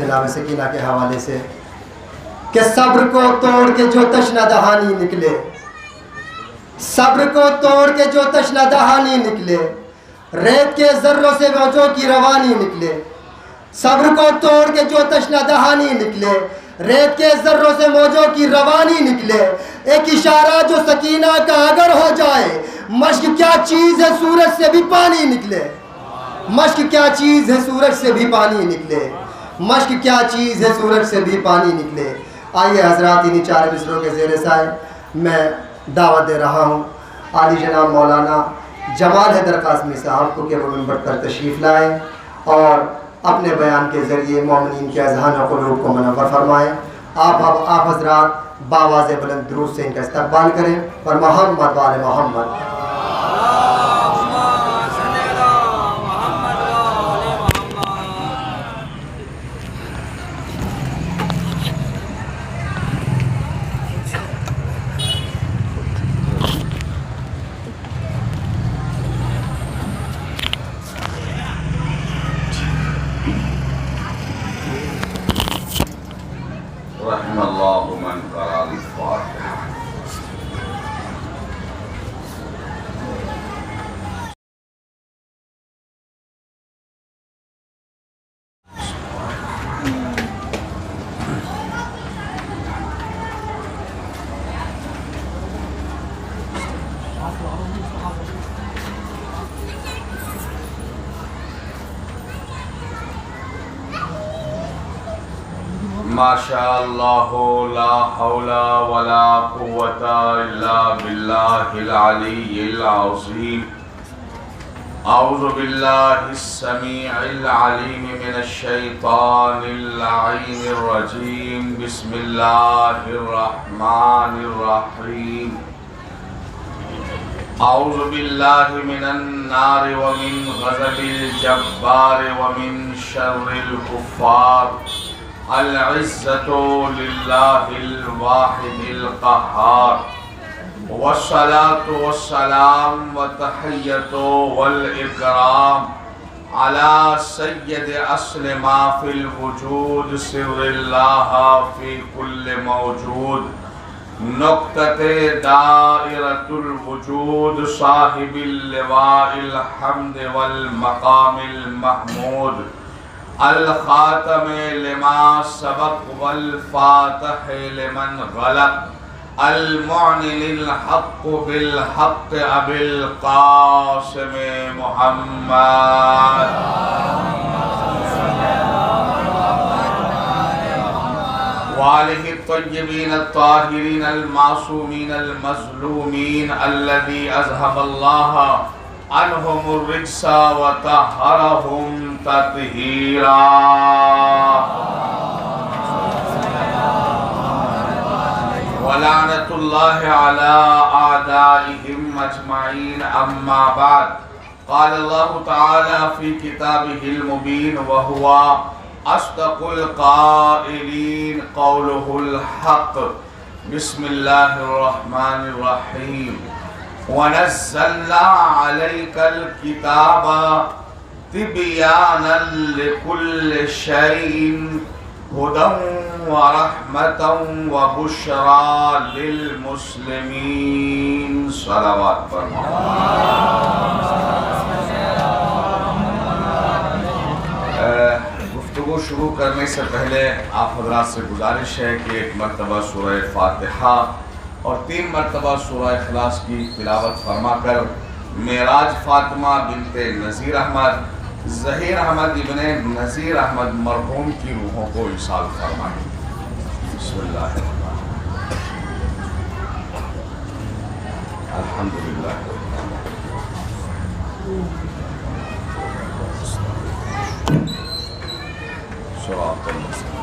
جناب سکینہ کے حوالے سے کہ صبر کو توڑ کے جو تشنہ دہانی نکلے، صبر کو توڑ کے جو تشنہ دہانی نکلے، ریت کے ذروں سے موجوں کی روانی نکلے، صبر کو توڑ کے جو تشنہ دہانی نکلے، ریت کے ذروں سے موجوں کی روانی نکلے، ایک اشارہ جو سکینہ کا اگر ہو جائے، مشق کیا چیز ہے سورج سے بھی پانی نکلے، مشق کیا چیز ہے سورج سے بھی پانی نکلے، مشق کیا چیز ہے سورج سے بھی پانی نکلے۔ آئیے حضرات انہی 4 مصروں کے زیر سائے میں دعوت دے رہا ہوں عالی جناب مولانا جمال حیدر قاسمی صاحب کو کہ وہ منبر پر تشریف لائیں اور اپنے بیان کے ذریعے مومنین کے اذہان و قلوب کو منور فرمائیں۔ آپ حضرات باواز بلند درود سے ان کا استقبال کریں اور محمد وآل محمد۔ رحم اللہ من قرأ الفاتحہ۔ ما شاء اللہ لا حول ولا قوة الا باللہ العلی العظیم۔ اعوذ باللہ السمیع العلیم من الشیطان اللعین الرجیم۔ بسم اللہ الرحمن الرحیم۔ اعوذ باللہ من النار ومن غضب الجبار ومن شر الکفار۔ العزة للہ الواحد القہار۔ والصلاة والسلام والتحیۃ والإکرام علی سید اصل ما فی الوجود سر اللہ فی کل موجود نقطۃ دائرۃ الوجود صاحب اللواء الحمد والمقام المحمود الخاتم لما سبق والفاتح لمن غلق المعلن الحق بالحق ابی القاسم محمد۔ وآلہ الطیبین الطاہرین المعصومین المظلومین الذی اذہب اللہ عنہم الرجس وطہرہم تطہیرا۔ ولعنۃ اللہ علی اعدائہم اجمعین۔ اما بعد، قال اللہ تعالی فی کتابہ المبین وہو اصدق القائلین قولہ الحق۔ بسم اللہ الرحمن الرحیم۔ وَنَزَّلْنَا عَلَيْكَ الْكِتَابَ تِبْيَانًا لِكُلِّ شَيْءٍ هُدًى وَرَحْمَةً وَبُشْرَى لِلْمُسْلِمِينَ۔ صلوات پر گفتگو شروع کرنے سے پہلے آپ حضرات سے گزارش ہے کہ ایک مرتبہ سورہ فاتحہ اور 3 مرتبہ سورہ اخلاص کی تلاوت فرما کر معراج فاطمہ بنت نذیر احمد ظہیر احمد ابن نذیر احمد مرحوم کی روحوں کو ایصال فرمائیں۔ بسم اللہ الحمدللہ۔ صراط المستقیم۔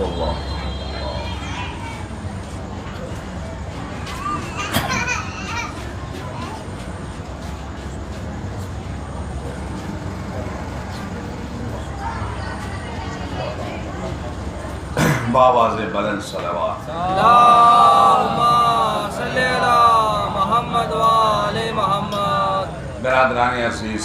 اللہ باواز بلند صلوات۔ اللہم صلی علی محمد و آل محمد۔ برادران عزیز،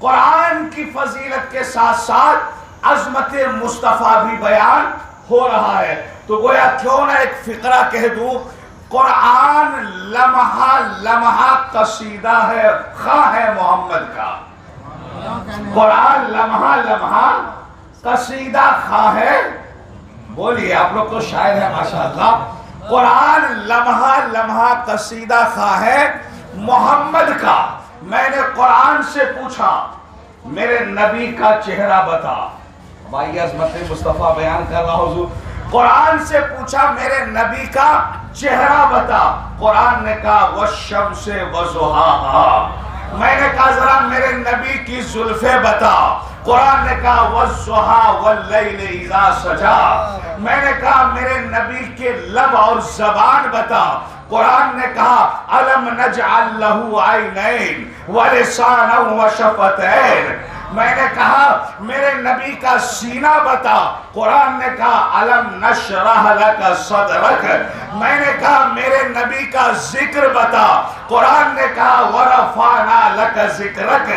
قرآن کی فضیلت کے ساتھ ساتھ عظمت مصطفیٰ بھی بیان ہو رہا ہے. تو گویا کیوں نہ ایک فقرہ کہہ دوں، قرآن لمحہ لمحہ قصیدہ ہے، خواہ ہے محمد کا. قرآن لمحہ لمحہ قصیدہ خواہ ہے. بولیے، آپ لوگ تو شاعر ہیں ماشاءاللہ. قرآن لمحہ لمحہ قصیدہ خواہ ہے محمد کا. میں نے قرآن سے پوچھا میرے نبی کا چہرہ بتا. بھائی عظمت مصطفیٰ بیان کر رہا حضور. قرآن سے پوچھا میرے نبی کا چہرہ بتا. قرآن نے کہا والشمس وضحاها. میں نے کہا ذرا میرے نبی کی زلفیں بتا. قرآن نے کہا والضحا واللیل اذا سجا. میں نے کہا میرے نبی کے لب اور زبان بتا. قرآن نے کہا الم نجعل لہ عینین ولسانا وشفتین. میں نے کہا میرے نبی کا سینہ بتا. قرآن نے کہا الم نشرح لک صدرک. میں نے کہا میرے نبی کا ذکر بتا. قرآن نے کہا ورفعنا لک ذکرک.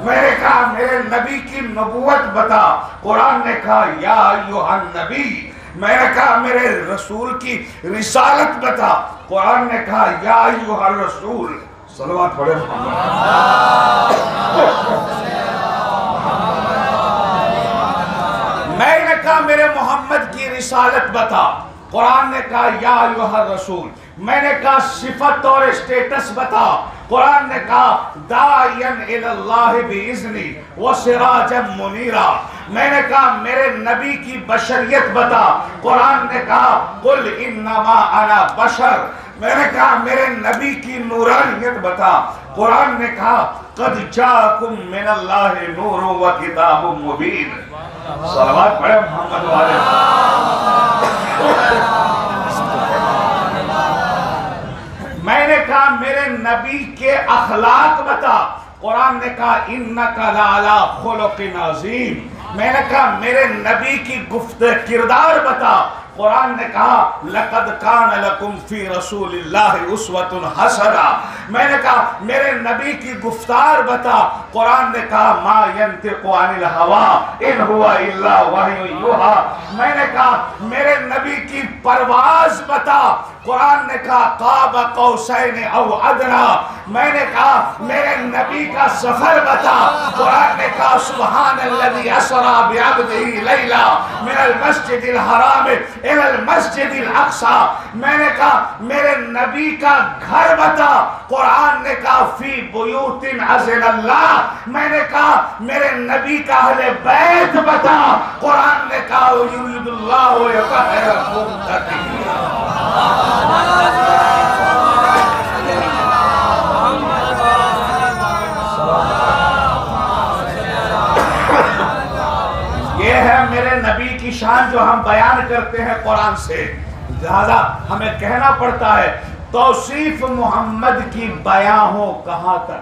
میں نے کہا میرے نبی کی نبوت بتا. قرآن نے کہا یا ایھا النبی. میں نے کہا میرے رسول کی رسالت بتا. قرآن نے کہا یا ایھا الرسول. صلوات پڑھے میں نے کہا میرے محمد کی رسالت بتا. قرآن نے کہا یا ایھا الرسول. میں نے کہا صفت اور اسٹیٹس بتا. قرآن نے کہا داعیا الی اللہ باذنی وسراجا منیرا. میں نے کہا میرے نبی کی بشریت بتا. قرآن نے کہا قل انما انا بشر. میں نے کہا میرے نبی کی نورانیت بتا. قرآن نے کہا قد جاءکم من اللہ نور و کتاب مبین. صلوات پڑھے محمد والے. میں نے کہا میرے نبی کے اخلاق بتا. قرآن نے کہا انک لعلی خلق عظیم. میں نے کہا میرے نبی کی کردار بتا. قرآن نے کہا لقد کان لکم فی رسول اللہ اسوۃ حسنہ. میں نے کہا میرے نبی کی گفتار بتا. قرآن نے کہا ما ینطق عن الہوی ان هو الا وحی یوحی. میں نے کہا میرے نبی کی پرواز بتا. قرآن نے کہا قاب قوسین او ادنی. میں نے کہا میرے نبی کا سفر بتا. قرآن نے کہا سبحان الذی اسری بعبدہ لیلا من المسجد الحرام الى المسجد الاقصی. میں نے کہا میرے نبی کا گھر بتا. قرآن نے کہا فی بیوت اذن اللہ. میں نے کہا میرے نبی کا اہل بیت بتا. قرآن نے کہا یرید اللہ یطہرکم تطہیرا. یہ ہے میرے نبی کی شان جو ہم بیان کرتے ہیں قرآن سے. لہذا ہمیں کہنا پڑتا ہے توصیف محمد کی بیاں ہو کہاں تک.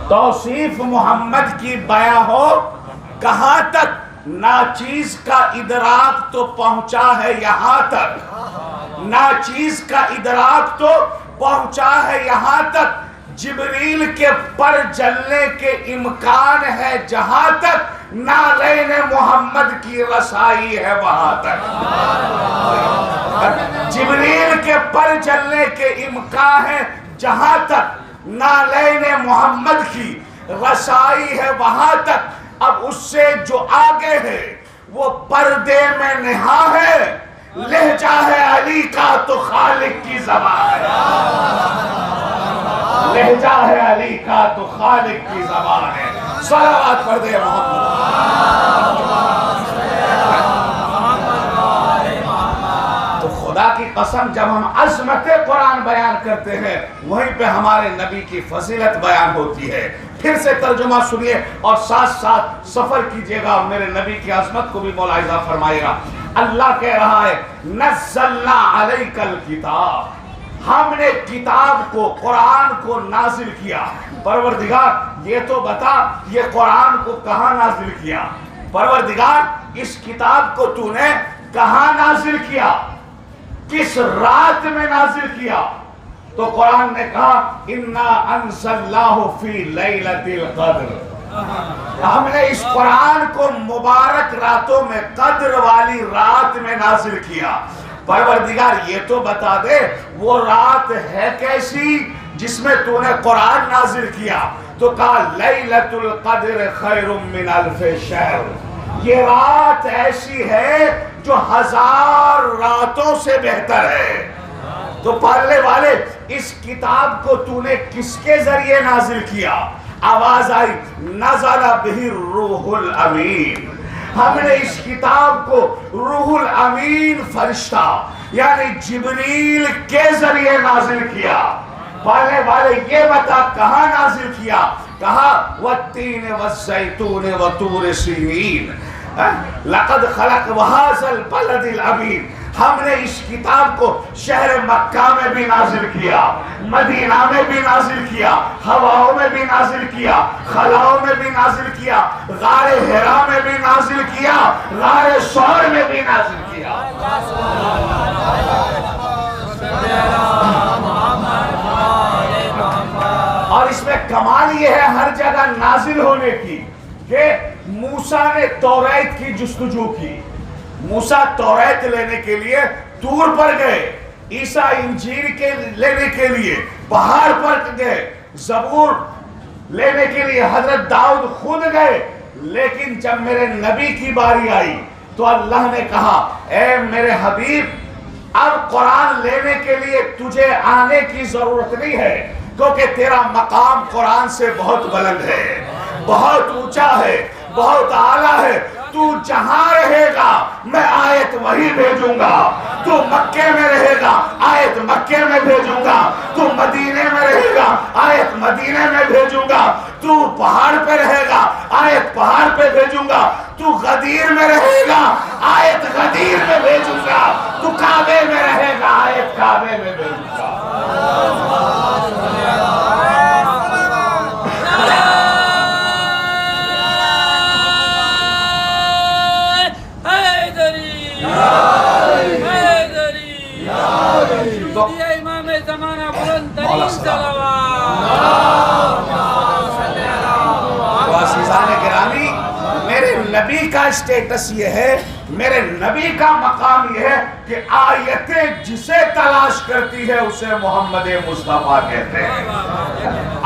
توصیف محمد کی بیاں ہو کہاں تک. ناچیز کا ادراک تو پہنچا ہے یہاں تک. ناچیز کا ادراک تو پہنچا ہے یہاں تک. جبریل کے پر جلنے کے امکان ہے جہاں تک. نالین محمد کی رسائی ہے وہاں تک. جبریل کے پر جلنے کے امکان ہے جہاں تک. نالین محمد کی رسائی ہے وہاں تک. اب اس سے جو آگے ہے وہ پردے میں نہا ہے. لہجہ ہے علی کا تو خالق کی زبان ہے. لہجہ ہے علی کا تو خالق کی زبان ہے. صلوات پڑھ دے محمد. تو خدا کی قسم جب ہم عظمت قرآن بیان کرتے ہیں وہیں پہ ہمارے نبی کی فضیلت بیان ہوتی ہے. پھر سے ترجمہ سنیے اور ساتھ ساتھ سفر کیجئے گا اور میرے نبی کی عظمت کو بھی ملاحظہ فرمائے گا. اللہ کہہ رہا ہے نزلنا علیک الکتاب. ہم نے کتاب کو قرآن کو نازل کیا. پروردگار یہ تو بتا یہ قرآن کو کہاں نازل کیا. پروردگار اس کتاب کو تو نے کہاں نازل کیا. کس رات میں نازل کیا. تو قرآن نے کہا اِنَّا أَنزَلْنَاهُ فِي لَيْلَةِ الْقَدْرِ، ہم نے اس قرآن کو مبارک راتوں میں، قدر والی رات میں نازل کیا۔ پروردگار یہ تو بتا دے وہ رات ہے کیسی جس میں تو نے قرآن نازل کیا؟ تو کہا لیلۃ القدر خیر من الف شہر، یہ رات ایسی ہے جو 1000 راتوں سے بہتر ہے۔ تو پڑھنے والے اس کتاب کو تو نے کس کے ذریعے نازل کیا؟ آواز آئی نزل بہ الروح الامین، ہم نے اس کتاب کو روح الامین فرشتہ یعنی جبریل کے ذریعے نازل کیا۔ پڑھنے والے یہ بتا کہاں نازل کیا؟ کہا والتین والزیتون وطور سینین لقد خلق وهذا البلد الامین، ہم نے اس کتاب کو شہر مکہ میں بھی نازل کیا، مدینہ میں بھی نازل کیا، ہواؤں میں بھی نازل کیا، خلاؤں میں بھی نازل کیا، غار حرا میں بھی نازل کیا، غار ثور میں بھی نازل کیا۔ اور اس میں کمال یہ ہے ہر جگہ نازل ہونے کی کہ موسیٰ نے توریت کی جستجو کی، موسیٰ توریت لینے کے لیے طور پر گئے، عیسیٰ انجیل کے لینے کے لیے پہاڑ پر گئے، زبور لینے کے لیے حضرت داؤد خود گئے، لیکن جب میرے نبی کی باری آئی تو اللہ نے کہا اے میرے حبیب اب قرآن لینے کے لیے تجھے آنے کی ضرورت نہیں ہے، کیونکہ تیرا مقام قرآن سے بہت بلند ہے، بہت اونچا ہے، بہت اعلیٰ ہے۔ تو جہاں رہے گا میں آیت وہی بھیجوں گا، تو مکے میں رہے گا آیت مکے میں بھیجوں گا، تو مدینے میں رہے گا آیت مدینے میں بھیجوں گا، تو پہاڑ پہ رہے گا آیت پہاڑ پہ بھیجوں گا، تو غدیر میں رہے گا آیت غدیر میں بھیجوں گا، تو کعبے میں رہے گا آیت کعبے میں بھیجوں گا۔ امام زمانہ بلند ترین صلوات۔ عزیزان گرامی، میرے نبی کا اسٹیٹس یہ ہے، میرے نبی کا مقام یہ ہے کہ آیتیں جسے تلاش کرتی ہے اسے محمد مصطفیٰ کہتے ہیں۔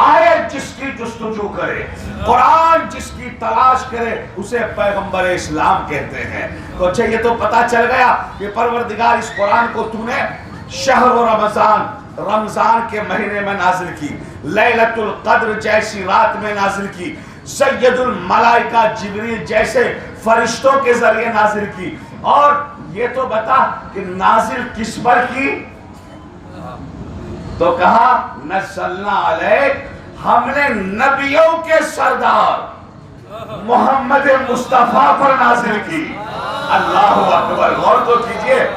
آیت جس کی جستجو کرے، قرآن جس کی تلاش کرے اسے پیغمبر اسلام کہتے ہیں۔ تو اچھا یہ تو پتا چل گیا کہ پروردگار اس قرآن کو تو نے شہر و رمضان کے مہینے میں نازل کی، لیلۃ القدر جیسی رات میں نازل کی، سید الملائکہ جبریل جیسے فرشتوں کے ذریعے نازل کی، اور یہ تو بتا کہ نازل کس پر کی؟ تو کہا نزلنا علیک، ہم نے نبیوں کے سردار محمد مصطفیٰ پر نازل کی۔ اللہ اکبر، غور تو کیجئے،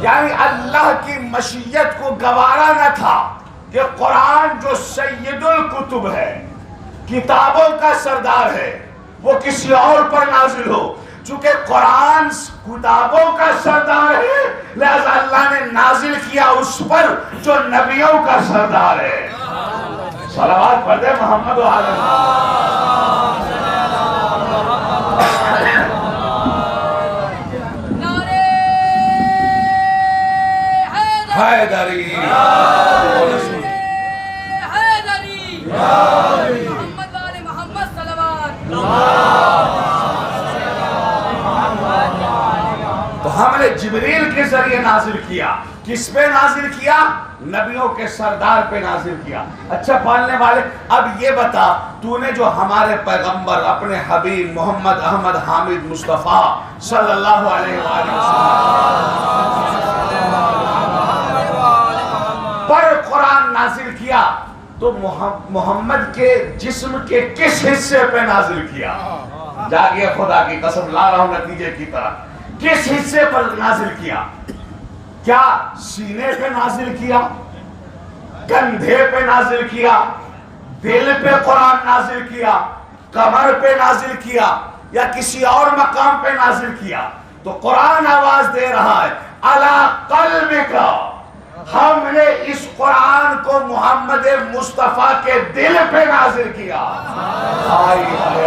یعنی اللہ کی مشیت کو گوارا نہ تھا کہ قرآن جو سید الکتب ہے، کتابوں کا سردار ہے، وہ کسی اور پر نازل ہو۔ چونکہ قرآن کتابوں کا سردار ہے لہذا اللہ نے نازل کیا اس پر جو نبیوں کا سردار ہے۔ صلوات پڑھ دے محمد و آل حیدری حیدری محمد والے محمد صلوات۔ تو ہم نے جبریل کے ذریعے نازل کیا، کس پہ نازل کیا؟ نبیوں کے سردار پہ نازل کیا۔ اچھا پالنے والے، اب یہ بتا تو نے جو ہمارے پیغمبر اپنے حبیب محمد احمد حامد مصطفیٰ صلی اللہ علیہ وآلہ وسلم پر قرآن نازل کیا تو محمد کے جسم کے کس حصے پہ نازل کیا؟ جاگیے خدا کی قسم، لا رہا ہوں نتیجے کی طرح، کس حصے پر نازل کیا؟ کیا سینے پہ نازل کیا؟ کندھے پہ نازل کیا؟ دل پہ قرآن نازل کیا؟ کمر پہ نازل کیا؟ یا کسی اور مقام پہ نازل کیا؟ تو قرآن آواز دے رہا ہے علی قلبک، ہم نے اس قرآن کو محمد مصطفیٰ کے دل پہ نازل کیا.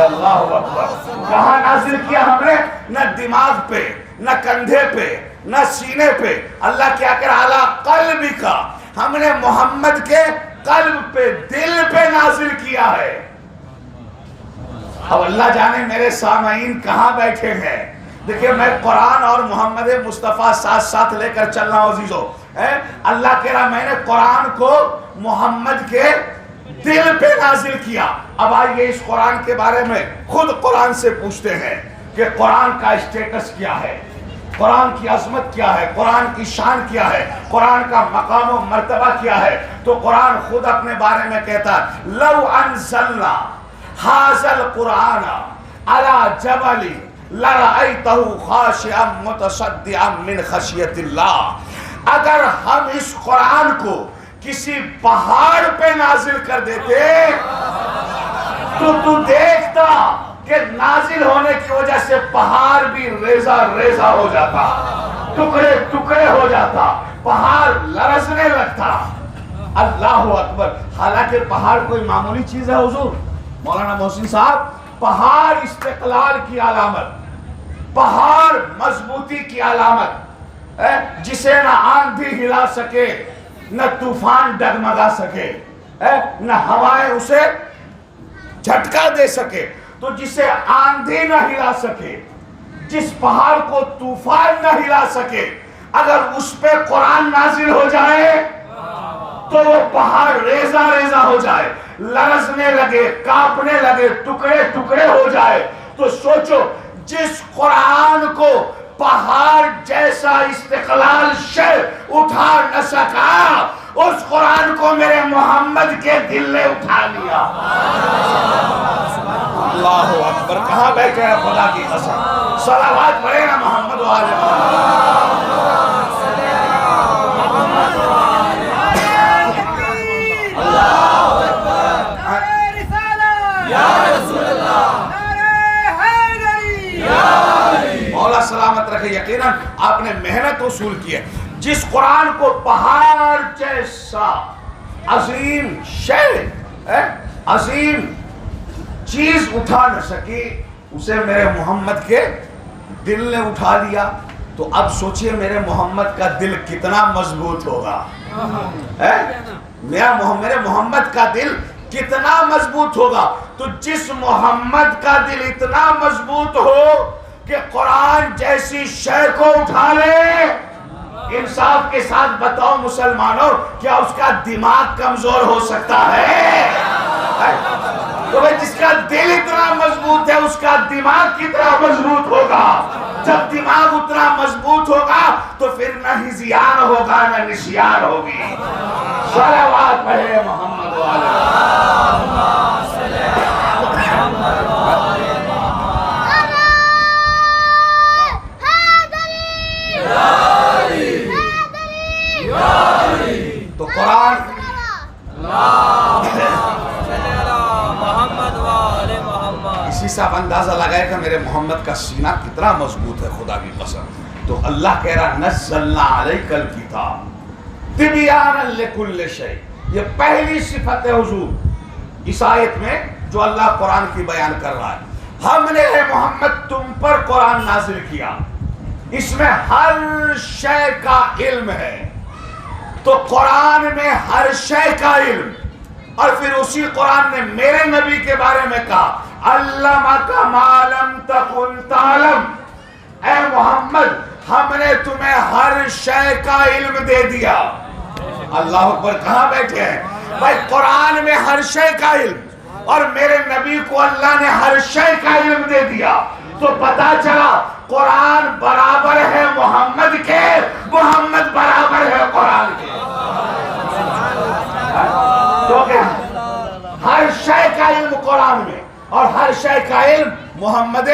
اللہ اکبر. کہاں نازل کیا ہم نے؟ نہ دماغ پہ، نہ کندھے پہ، نہ سینے پہ. اللہ کیا کہہ رہا؟ علی قلبک. ہم نے محمد کے قلب پہ، دل پہ نازل کیا ہے. اب اللہ جانے میرے سامعین کہاں بیٹھے ہیں. دیکھیں میں قرآن اور محمد مصطفیٰ ساتھ ساتھ لے کر چل رہا ہوں عزیزو. اللہ کہہ رہا میں نے قرآن کو محمد کے دل پہ نازل کیا. اب آئیے اس قرآن کے بارے میں خود قرآن سے پوچھتے ہیں کہ قرآن کا اسٹیٹس کیا ہے، قرآن کی عظمت کیا ہے، قرآن کی شان کیا ہے، قرآن کا مقام و مرتبہ کیا ہے. تو قرآن خود اپنے بارے میں کہتا ہے لو انزلنا ھذا القرآن علی جبل لرأیتہ خاشعا متصدعا من خشیۃ اللہ. اگر ہم اس قرآن کو کسی پہاڑ پہ نازل کر دیتے تو تو دیکھتا کہ نازل ہونے کی وجہ سے پہاڑ بھی ریزہ ریزہ ہو جاتا، ٹکڑے ٹکڑے ہو جاتا، پہاڑ لرزنے لگتا. اللہ اکبر. حالانکہ پہاڑ کوئی معمولی چیز ہے حضور. مولانا محسن صاحب، پہاڑ استقلال کی علامت، پہاڑ مضبوطی کی علامت، جسے نہ آندھی ہلا سکے، نہ طوفان ڈگمگا سکے، نہ ہوائیں اسے جھٹکا دے سکے. تو جسے آندھی نہ ہلا سکے، جس پہاڑ کو طوفان نہ ہلا سکے، اگر اس پہ قرآن نازل ہو جائے تو وہ پہاڑ ریزہ ریزہ ہو جائے، لرزنے لگے، کانپنے لگے، ٹکڑے ٹکڑے ہو جائے. تو سوچو جس قرآن کو پہاڑ جیسا استقلال شے اٹھا نہ سکا، اس قرآن کو میرے محمد کے دل نے اٹھا لیا. اللہ اکبر. کہاں بیٹھے ہیں خدا کی قسم. صلوات پڑھے نا محمد و آل محمد. مولا سلامت رکھے. یقیناً آپ نے محنت وصول کی ہے. جس قرآن کو پہاڑ جیسا عظیم شے، عظیم چیز اٹھا نہ سکی، اسے میرے محمد کے دل نے اٹھا لیا. تو اب سوچئے میرے محمد کا دل کتنا مضبوط ہوگا. میرے محمد کا دل کتنا مضبوط ہوگا. تو جس محمد کا دل اتنا مضبوط ہو کہ قرآن جیسی شے کو اٹھا لے، انصاف کے ساتھ بتاؤ مسلمانوں، کیا اس کا دماغ کمزور ہو سکتا ہے؟ تو بھئی جس کا دل اتنا مضبوط ہے اس کا دماغ کتنا مضبوط ہوگا. جب دماغ اتنا مضبوط ہوگا تو پھر نہ ہذیان ہوگا نہ نسیان ہوگی. صلوات پڑھے محمد و آل تو قرآن اسی سے آپ اندازہ لگائے کہ میرے محمد کا سینہ کتنا مضبوط ہے خدا کی قسم. تو اللہ کہہ رہا نزلنا علیک الکتاب تبیانا لکل شیء. یہ پہلی صفت ہے حضور اس آیت میں جو اللہ قرآن کی بیان کر رہا ہے. ہم نے اے محمد تم پر قرآن نازل کیا، اس میں ہر شے کا علم ہے. تو قرآن میں ہر شے کا علم. اور پھر اسی قرآن نے میرے نبی کے بارے میں کہا علمک ما لم تکن تعلم. اے محمد ہم نے تمہیں ہر شے کا علم دے دیا. اللہ اکبر. کہاں بیٹھے ہیں بھائی؟ قرآن میں ہر شے کا علم اور میرے نبی کو اللہ نے ہر شے کا علم دے دیا. تو پتا چلا قرآن برابر ہے محمد کے، محمد برابر ہے قرآن کے. ہر شے کا علم قرآن میں اور ہر شے کا علم محمد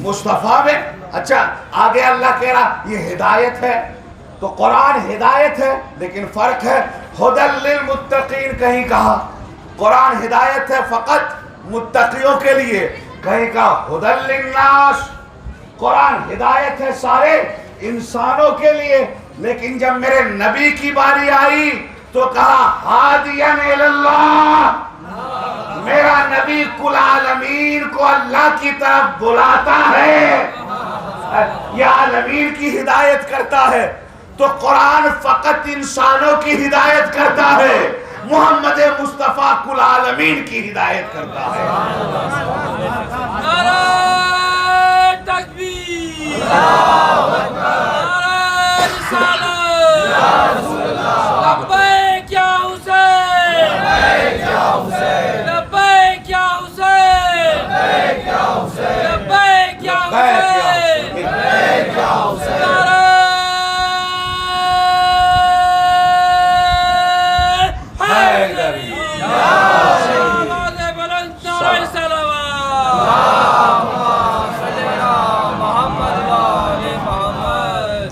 مصطفیٰ میں. اچھا آگے اللہ کہہ رہا یہ ہدایت ہے. تو قرآن ہدایت ہے لیکن فرق ہے. ھدی للمتقین کہیں کہا قرآن ہدایت ہے فقط متقیوں کے لیے، کہیں کہا ھدی للناس. قرآن ہدایت ہے سارے انسانوں کے لیے لیکن جب میرے نبی کی باری آئی تو کہا ہادین اللہ، میرا نبی کل عالمین کو اللہ کی طرف بلاتا ہے، یہ عالمین کی ہدایت کرتا ہے۔ تو قرآن فقط انسانوں کی ہدایت کرتا ہے، محمد مصطفیٰ کل عالمین کی ہدایت کرتا ہے۔ نعرہ تکبیر، نعرہ رسالت، لبیک یا حسین، لبیک یا حسین، لبیک یا حسین، لبیک یا حسین، نعرہ حیدری، آواز بلند، نعرہ صلوات،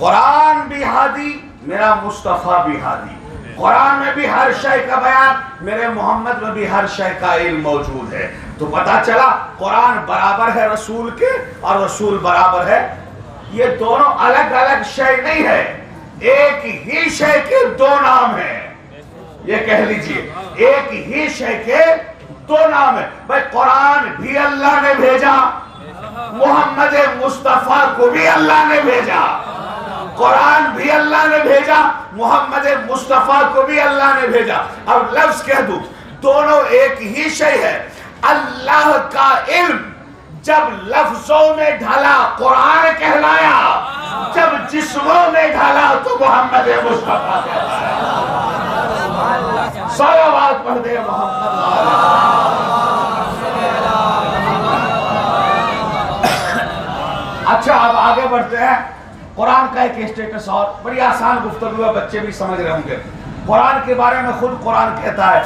قرآن بھی ہادی، میرا مصطفیٰ بھی ہادی۔ قرآن میں بھی ہر شے کا بیان، میرے محمد میں بھی ہر شے کا علم موجود ہے۔ تو پتا چلا قرآن برابر ہے رسول کے اور رسول برابر ہے، یہ دونوں الگ الگ شے نہیں ہے، ایک ہی شے کے دو نام ہیں۔ یہ کہہ لیجئے ایک ہی شے کے دو نام ہیں۔ بھائی قرآن بھی اللہ نے بھیجا، محمد مصطفیٰ کو بھی اللہ نے بھیجا، قرآن بھی اللہ نے بھیجا، محمد مصطفیٰ کو بھی اللہ نے بھیجا۔ اب لفظ کہہ دوں، دونوں ایک ہی شے ہے۔ اللہ کا علم جب لفظوں میں ڈھلا قرآن کہلایا، جب جسموں میں ڈھلا تو محمد مصطفیٰ کہلایا۔ صلوات پڑھ دے محمد۔ اچھا اب آگے بڑھتے ہیں۔ قرآن کا ایک اسٹیٹس اور بڑی آسان گفتگو ہے، بچے بھی سمجھ رہے ہوں گے۔ قرآن کے بارے میں خود قرآن کہتا ہے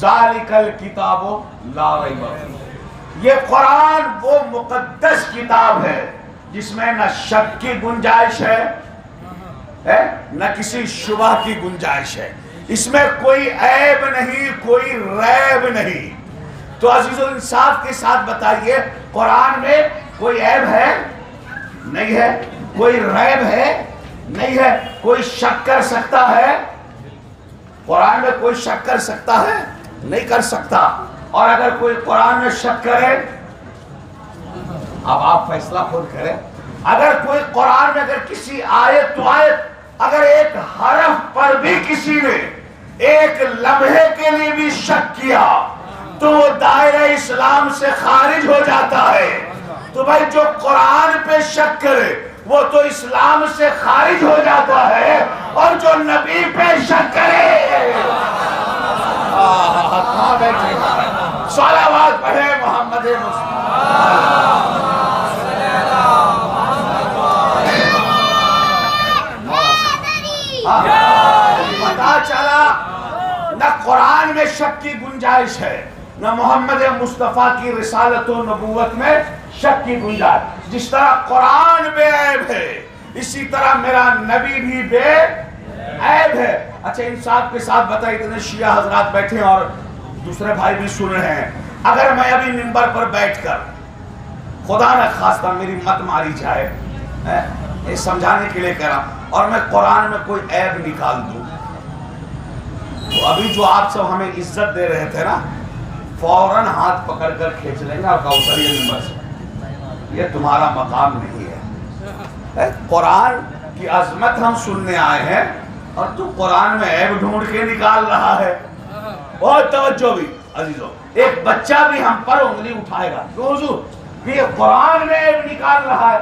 ذالک الکتاب لا ریب فیہ، یہ قرآن وہ مقدس کتاب ہے جس میں نہ شک کی گنجائش ہے نہ کسی شبہ کی گنجائش ہے، اس میں کوئی عیب نہیں، کوئی ریب نہیں۔ تو عزیزو انصاف کے ساتھ بتائیے قرآن میں کوئی عیب ہے؟ نہیں ہے۔ کوئی ریب ہے؟ نہیں ہے۔ کوئی شک کر سکتا ہے؟ قرآن میں کوئی شک کر سکتا ہے؟ نہیں کر سکتا۔ اور اگر کوئی قرآن میں شک کرے، اب آپ فیصلہ خود کریں، اگر کوئی قرآن میں اگر کسی آیت تو آیت، اگر ایک حرف پر بھی کسی نے ایک لمحے کے لیے بھی شک کیا تو وہ دائرہ اسلام سے خارج ہو جاتا ہے۔ تو بھائی جو قرآن پہ شک کرے وہ تو اسلام سے خارج ہو جاتا ہے، اور جو نبی پہ شک کرے صلوات پڑھے محمد پتا چلا نہ قرآن میں شک کی گنجائش ہے، نہ محمد مصطفیٰ کی رسالت و نبوت میں شک کی گنجائش۔ جس طرح قرآن بے عیب ہے، اسی طرح میرا نبی بھی بے عیب ہے۔ اچھا انصاف کے ساتھ بتائیں، اتنے شیعہ حضرات بیٹھے ہیں اور دوسرے بھائی بھی سن رہے ہیں، اگر میں ابھی منبر پر بیٹھ کر خدا نہ خواستہ میری مت ماری جائے، یہ سمجھانے کے لیے کہہ رہا ہوں، اور میں قرآن میں کوئی عیب نکال دوں، تو ابھی جو آپ سب ہمیں عزت دے رہے تھے نا، فوراً ہاتھ پکڑ کر کھینچ لیں گے اور کہو یہ منبر سے، یہ تمہارا مقام نہیں ہے۔ قرآن کی عظمت ہم سننے آئے ہیں اور تو قرآن میں عیب ڈھونڈ کے نکال رہا ہے۔ اور توجہ بھی عزیزو، ایک بچہ بھی ہم پر انگلی اٹھائے گا کہ حضور یہ قرآن میں عیب نکال رہا ہے،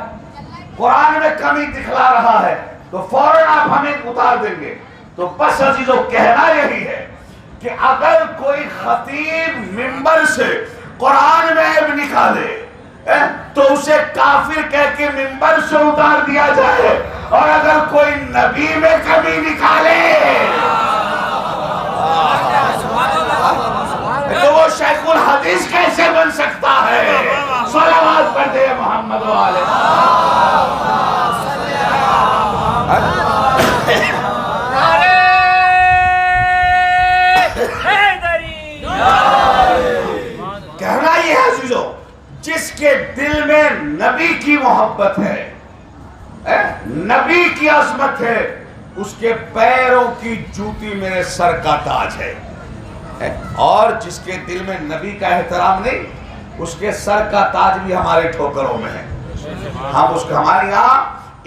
قرآن میں کمی دکھلا رہا ہے، تو فوراً آپ ہمیں اتار دیں گے۔ تو بس عزیزو کہنا یہی ہے کہ اگر کوئی خطیب منبر سے قرآن میں عیب نکالے تو اسے کافر کہہ کے منبر سے اتار دیا جائے، اور اگر کوئی نبی میں کمی نکالے تو وہ شیخ الحدیث کیسے بن سکتا ہے؟ صلوات پڑھ دے محمد و آلہ۔ کہنا یہ ہے عزیزو، جس کے دل میں نبی کی محبت ہے، نبی کی عظمت ہے، اس کے پیروں کی جوتی میرے سر کا تاج ہے، اور جس کے دل میں نبی کا احترام نہیں، اس کے سر کا تاج بھی ہمارے ٹھوکروں میں ہے۔ ہم اس کا، ہمارے یہاں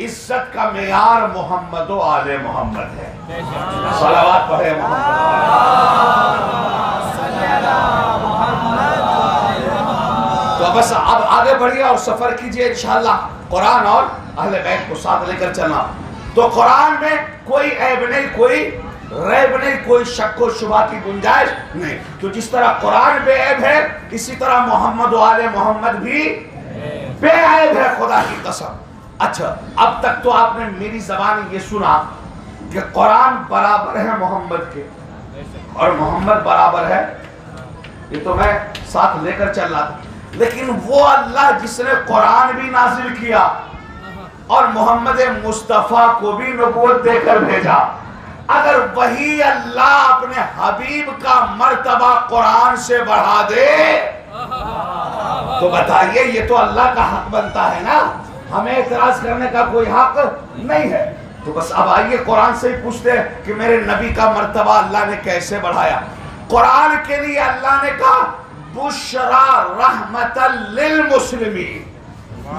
عزت کا معیار محمد و آل محمد ہے۔ صلوات پڑھے تو بس اب آگے بڑھیے اور سفر کیجئے انشاءاللہ، قرآن اور اہل بیت کو ساتھ لے کر چلنا۔ تو قرآن میں کوئی عیب نہیں، کوئی ریب نہیں، کوئی شک و شبہ کی گنجائش نہیں۔ تو جس طرح قرآن بے عیب ہے، اسی طرح محمد و آل محمد بھی بے عیب ہے، خدا کی قسم۔ اچھا، اب تک تو آپ نے میری زبان یہ سنا کہ قرآن برابر ہے محمد کے اور محمد برابر ہے، یہ تو میں ساتھ لے کر چل رہا تھا، لیکن وہ اللہ جس نے قرآن بھی نازل کیا اور محمد مصطفیٰ کو بھی نبوت دے کر بھیجا، اگر وہی اللہ اپنے حبیب کا مرتبہ قرآن سے بڑھا دے تو بتائیے یہ تو اللہ کا حق بنتا ہے نا، ہمیں اعتراض کرنے کا کوئی حق نہیں ہے۔ تو بس اب آئیے قرآن سے ہی پوچھتے ہیں کہ میرے نبی کا مرتبہ اللہ نے کیسے بڑھایا۔ قرآن کے لیے اللہ نے کہا بشرا رحمتا للمسلمین،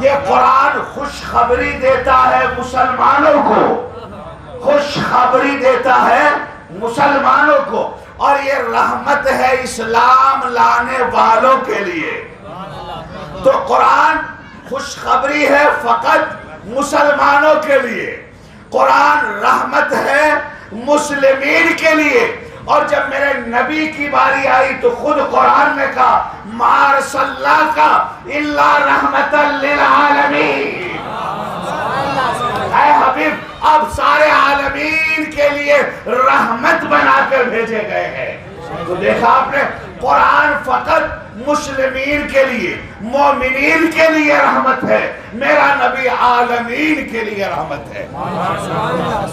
یہ قرآن خوشخبری دیتا ہے مسلمانوں کو، خوشخبری دیتا ہے مسلمانوں کو، اور یہ رحمت ہے اسلام لانے والوں کے لیے۔ تو قرآن خوشخبری ہے فقط مسلمانوں کے لیے، قرآن رحمت ہے مسلمین کے لیے۔ اور جب میرے نبی کی باری آئی تو خود قرآن نے کہا ما ارسلناک الا رحمتا للعالمین، اے حبیب اب سارے عالمین کے لیے رحمت بنا کر بھیجے گئے ہیں۔ تو دیکھا آپ نے، قرآن فقط مسلمین کے لیے، مومنین کے لیے رحمت ہے، میرا نبی عالمین کے لیے رحمت ہے۔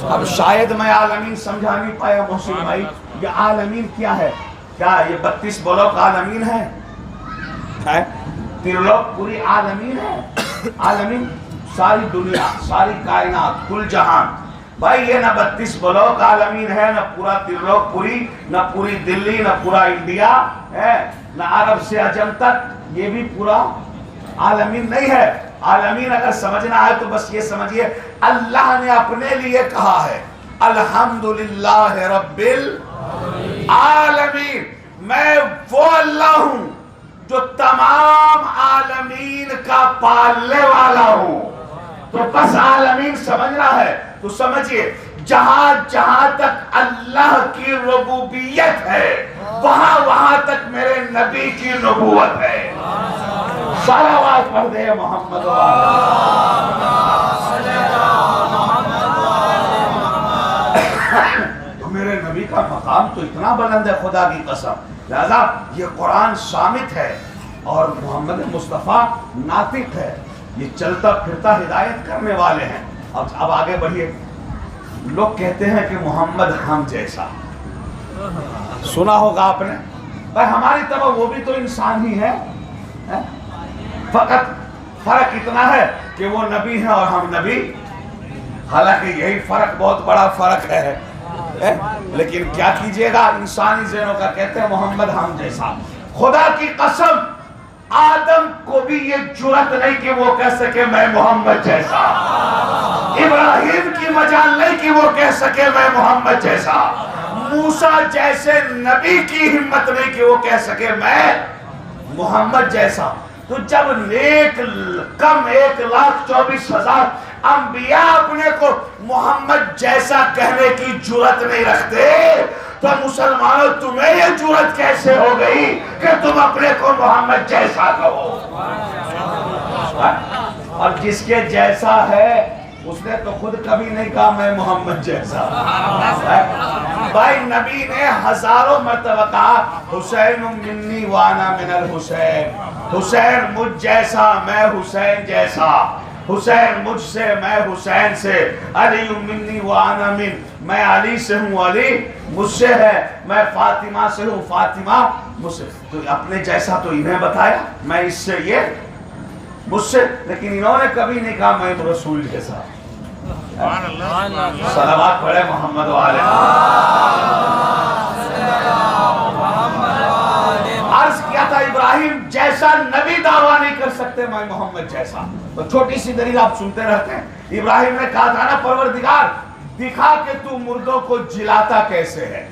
اب شاید میں عالمین سمجھا نہیں پایا محسن بھائی، یہ عالمین کیا ہے؟ کیا یہ 32 بلوک عالمین ہے؟ ترلوک پوری عالمین ہے؟ عالمین ساری دنیا، ساری کائنات، کل جہان۔ بھائی یہ نہ 32 بلوک عالمین ہے، نہ پورا ترلوک پوری، نہ پوری دلی، نہ پورا انڈیا ہے، نہ عرب سے عجم تک، یہ بھی پورا عالمین نہیں ہے۔ عالمین اگر سمجھنا ہے تو بس یہ سمجھیے اللہ نے اپنے لیے کہا ہے الحمدللہ رب العالمین، میں وہ اللہ ہوں جو تمام عالمین کا پالنے والا ہوں۔ تو بس عالمین سمجھنا ہے تو سمجھیے جہاں جہاں تک اللہ کی ربوبیت ہے وہاں وہاں تک میرے نبی کی نبوت ہے۔ صلوات پڑھ دے محمد میرے نبی کا مقام تو اتنا بلند ہے خدا کی قسم، لہذا یہ قرآن صامت ہے اور محمد مصطفیٰ ناطق ہے، یہ چلتا پھرتا ہدایت کرنے والے ہیں۔ اب آگے بڑھیے، لوگ کہتے ہیں کہ محمد ہم جیسا، سنا ہوگا آپ نے، بھائی ہماری طرح وہ بھی تو انسان ہی ہے، فقط فرق اتنا ہے کہ وہ نبی ہے اور ہم نبی، حالانکہ یہی فرق بہت بڑا فرق ہے، لیکن کیا کیجئے گا، انسانی ذہنوں کا کہتے ہیں محمد ہم جیسا۔ خدا کی قسم آدم کو بھی یہ جرأت نہیں کہ وہ کہہ سکے میں محمد جیسا، ابراہیم کی مجال نہیں کہ وہ کہہ سکے میں محمد جیسا، موسیٰ جیسے نبی کی ہمت نہیں کہ وہ کہہ سکے میں محمد جیسا۔ تو جب کم 1,24,000 انبیاء اپنے کو محمد جیسا کہنے کی جرأت نہیں رکھتے تو مسلمانوں تمہیں یہ جرأت کیسے ہو گئی کہ تم اپنے کو محمد جیسا کہو؟ اور جس کے جیسا ہے اس نے تو خود کبھی نہیں کہا میں محمد جیسا۔ بھائی نبی نے ہزاروں مرتبہ کہا حسین منی وانا من الحسین، حسین مجھ جیسا میں حسین جیسا، حسین مجھ سے میں حسین سے، علی منی وانا من، میں علی سے ہوں علی مجھ سے ہے، میں فاطمہ سے ہوں فاطمہ مجھ سے۔ تو اپنے جیسا تو انہیں بتایا، میں اس سے یہ مجھ سے، لیکن انہوں نے کبھی نہیں کہا میں رسول جیسا۔ صلوات پڑھے محمد والے. عرض کیا تھا ابراہیم جیسا نبی دعویٰ نہیں کر سکتے میں محمد جیسا. تو چھوٹی سی دلیل آپ سنتے رہتے ہیں. ابراہیم نے کہا تھا نا پروردگار دکھا کہ تو مردوں کو جلاتا کیسے ہے.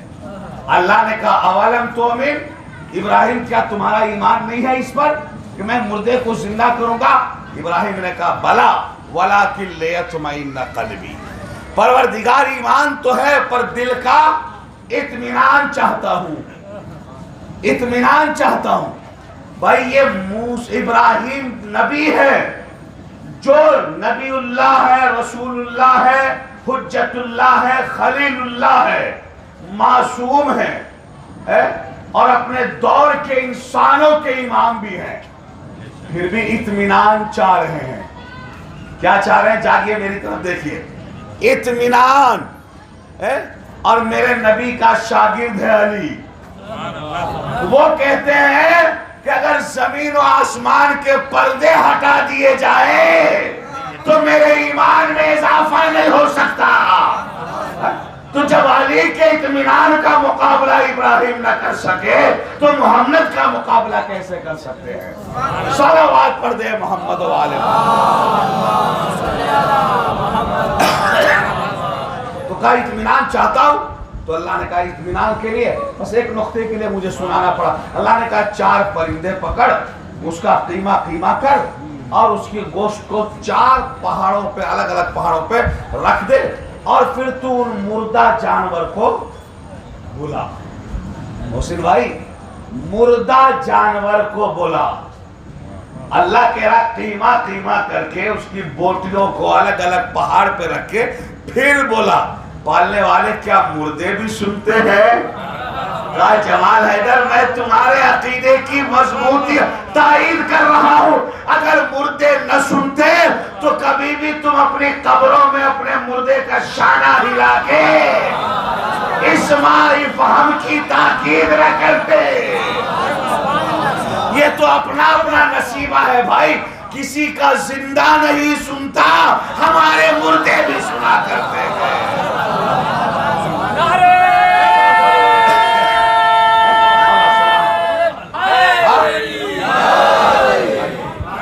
اللہ نے کہا اولم تؤمن، ابراہیم کیا تمہارا ایمان نہیں ہے اس پر کہ میں مردے کو زندہ کروں گا؟ ابراہیم نے کہا بلا ولکن لیطمئن قلبی، پروردگار ایمان تو ہے پر دل کا اطمینان چاہتا ہوں، اطمینان چاہتا ہوں. بھائی یہ ابراہیم نبی ہے، جو نبی اللہ ہے، رسول اللہ ہے، حجت اللہ ہے، خلیل اللہ ہے، معصوم ہے اور اپنے دور کے انسانوں کے امام بھی ہیں، پھر بھی اطمینان چاہ رہے ہیں. کیا چاہ رہے ہیں؟ جاگیے میری طرف دیکھیے. اطمینان اور میرے نبی کا شاگرد ہے علی. وہ کہتے ہیں کہ اگر زمین و آسمان کے پردے ہٹا دیے جائیں تو میرے ایمان میں اضافہ نہیں ہو سکتا. تو جب علی کے اطمینان کا مقابلہ ابراہیم نہ کر سکے تو محمد کا مقابلہ کیسے کر سکتے ہیں؟ صلوات پڑھ دے محمد والے. تو کہا اطمینان چاہتا ہوں. تو اللہ نے کہا اطمینان کے لیے بس ایک نقطے کے لیے مجھے سنانا پڑا. اللہ نے کہا 4 پرندے پکڑ، اس کا قیمہ کر اور اس کی گوشت کو 4 پہاڑوں پہ، الگ الگ پہاڑوں پہ رکھ دے اور پھر تو ان مردہ جانور کو بلا. محسن بھائی مردہ جانور کو بلا. اللہ کہہ رہا قیمہ کر کے اس کی بوٹیوں کو الگ الگ پہاڑ پہ رکھ کے پھر بولا. پالنے والے کیا مردے بھی سنتے ہیں؟ کہا جمال حیدر میں تمہارے عقیدے کی مضبوطی تائید کر رہا ہوں. اگر مردے نہ سنتے تو کبھی بھی تم اپنی قبروں میں اپنے مردے کا شانہ ہلا کے اسماعی فہم کی تاکید نہ کرتے. یہ تو اپنا نصیبہ ہے بھائی. کسی کا زندہ نہیں سنتا، ہمارے مردے بھی سنا کرتے ہیں.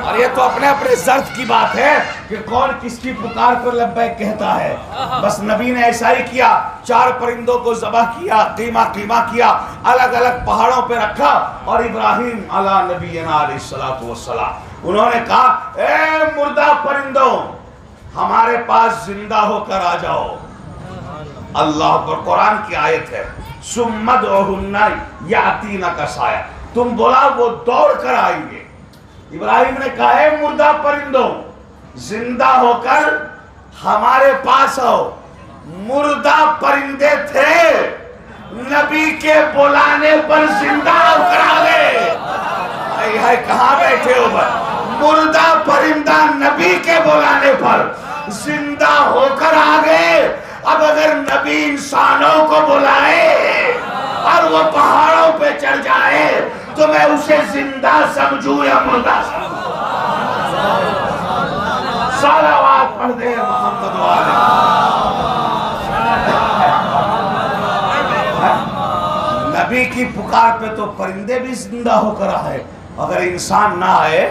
اور یہ تو اپنے ضرب کی بات ہے کہ کون کس کی پکار پر لبیک کہتا ہے. بس نبی نے ایسا ہی کیا. 4 پرندوں کو ذبح کیا، قیمہ کیا، الگ الگ پہاڑوں پہ رکھا اور ابراہیم علی نبینا علیہ الصلوۃ والسلام انہوں نے کہا اے مردہ پرندوں ہمارے پاس زندہ ہو کر آ جاؤ. اللہ پر قرآن کی آیت ہے ثم ادعوہن یأتینک سعیا، تم بولا وہ دوڑ کر آئیں گے. ابراہیم نے کہا اے مردہ پرندوں زندہ ہو کر ہمارے پاس آؤ. مردہ پرندے تھے، نبی کے بلانے پر زندہ ہو کر آ گئے. کہاں بیٹھے ہو بھائی؟ مردہ پرندہ نبی کے بلانے پر زندہ ہو کر آ گئے. اب اگر نبی انسانوں کو بلائے اور وہ پہاڑوں پہ چڑھ جائے تو میں اسے زندہ سمجھوں یا مردہ سمجھوں؟ صلوات پڑھ دے محمد والے. نبی کی پکار پہ تو پرندے بھی زندہ ہو کر آئے. اگر انسان نہ آئے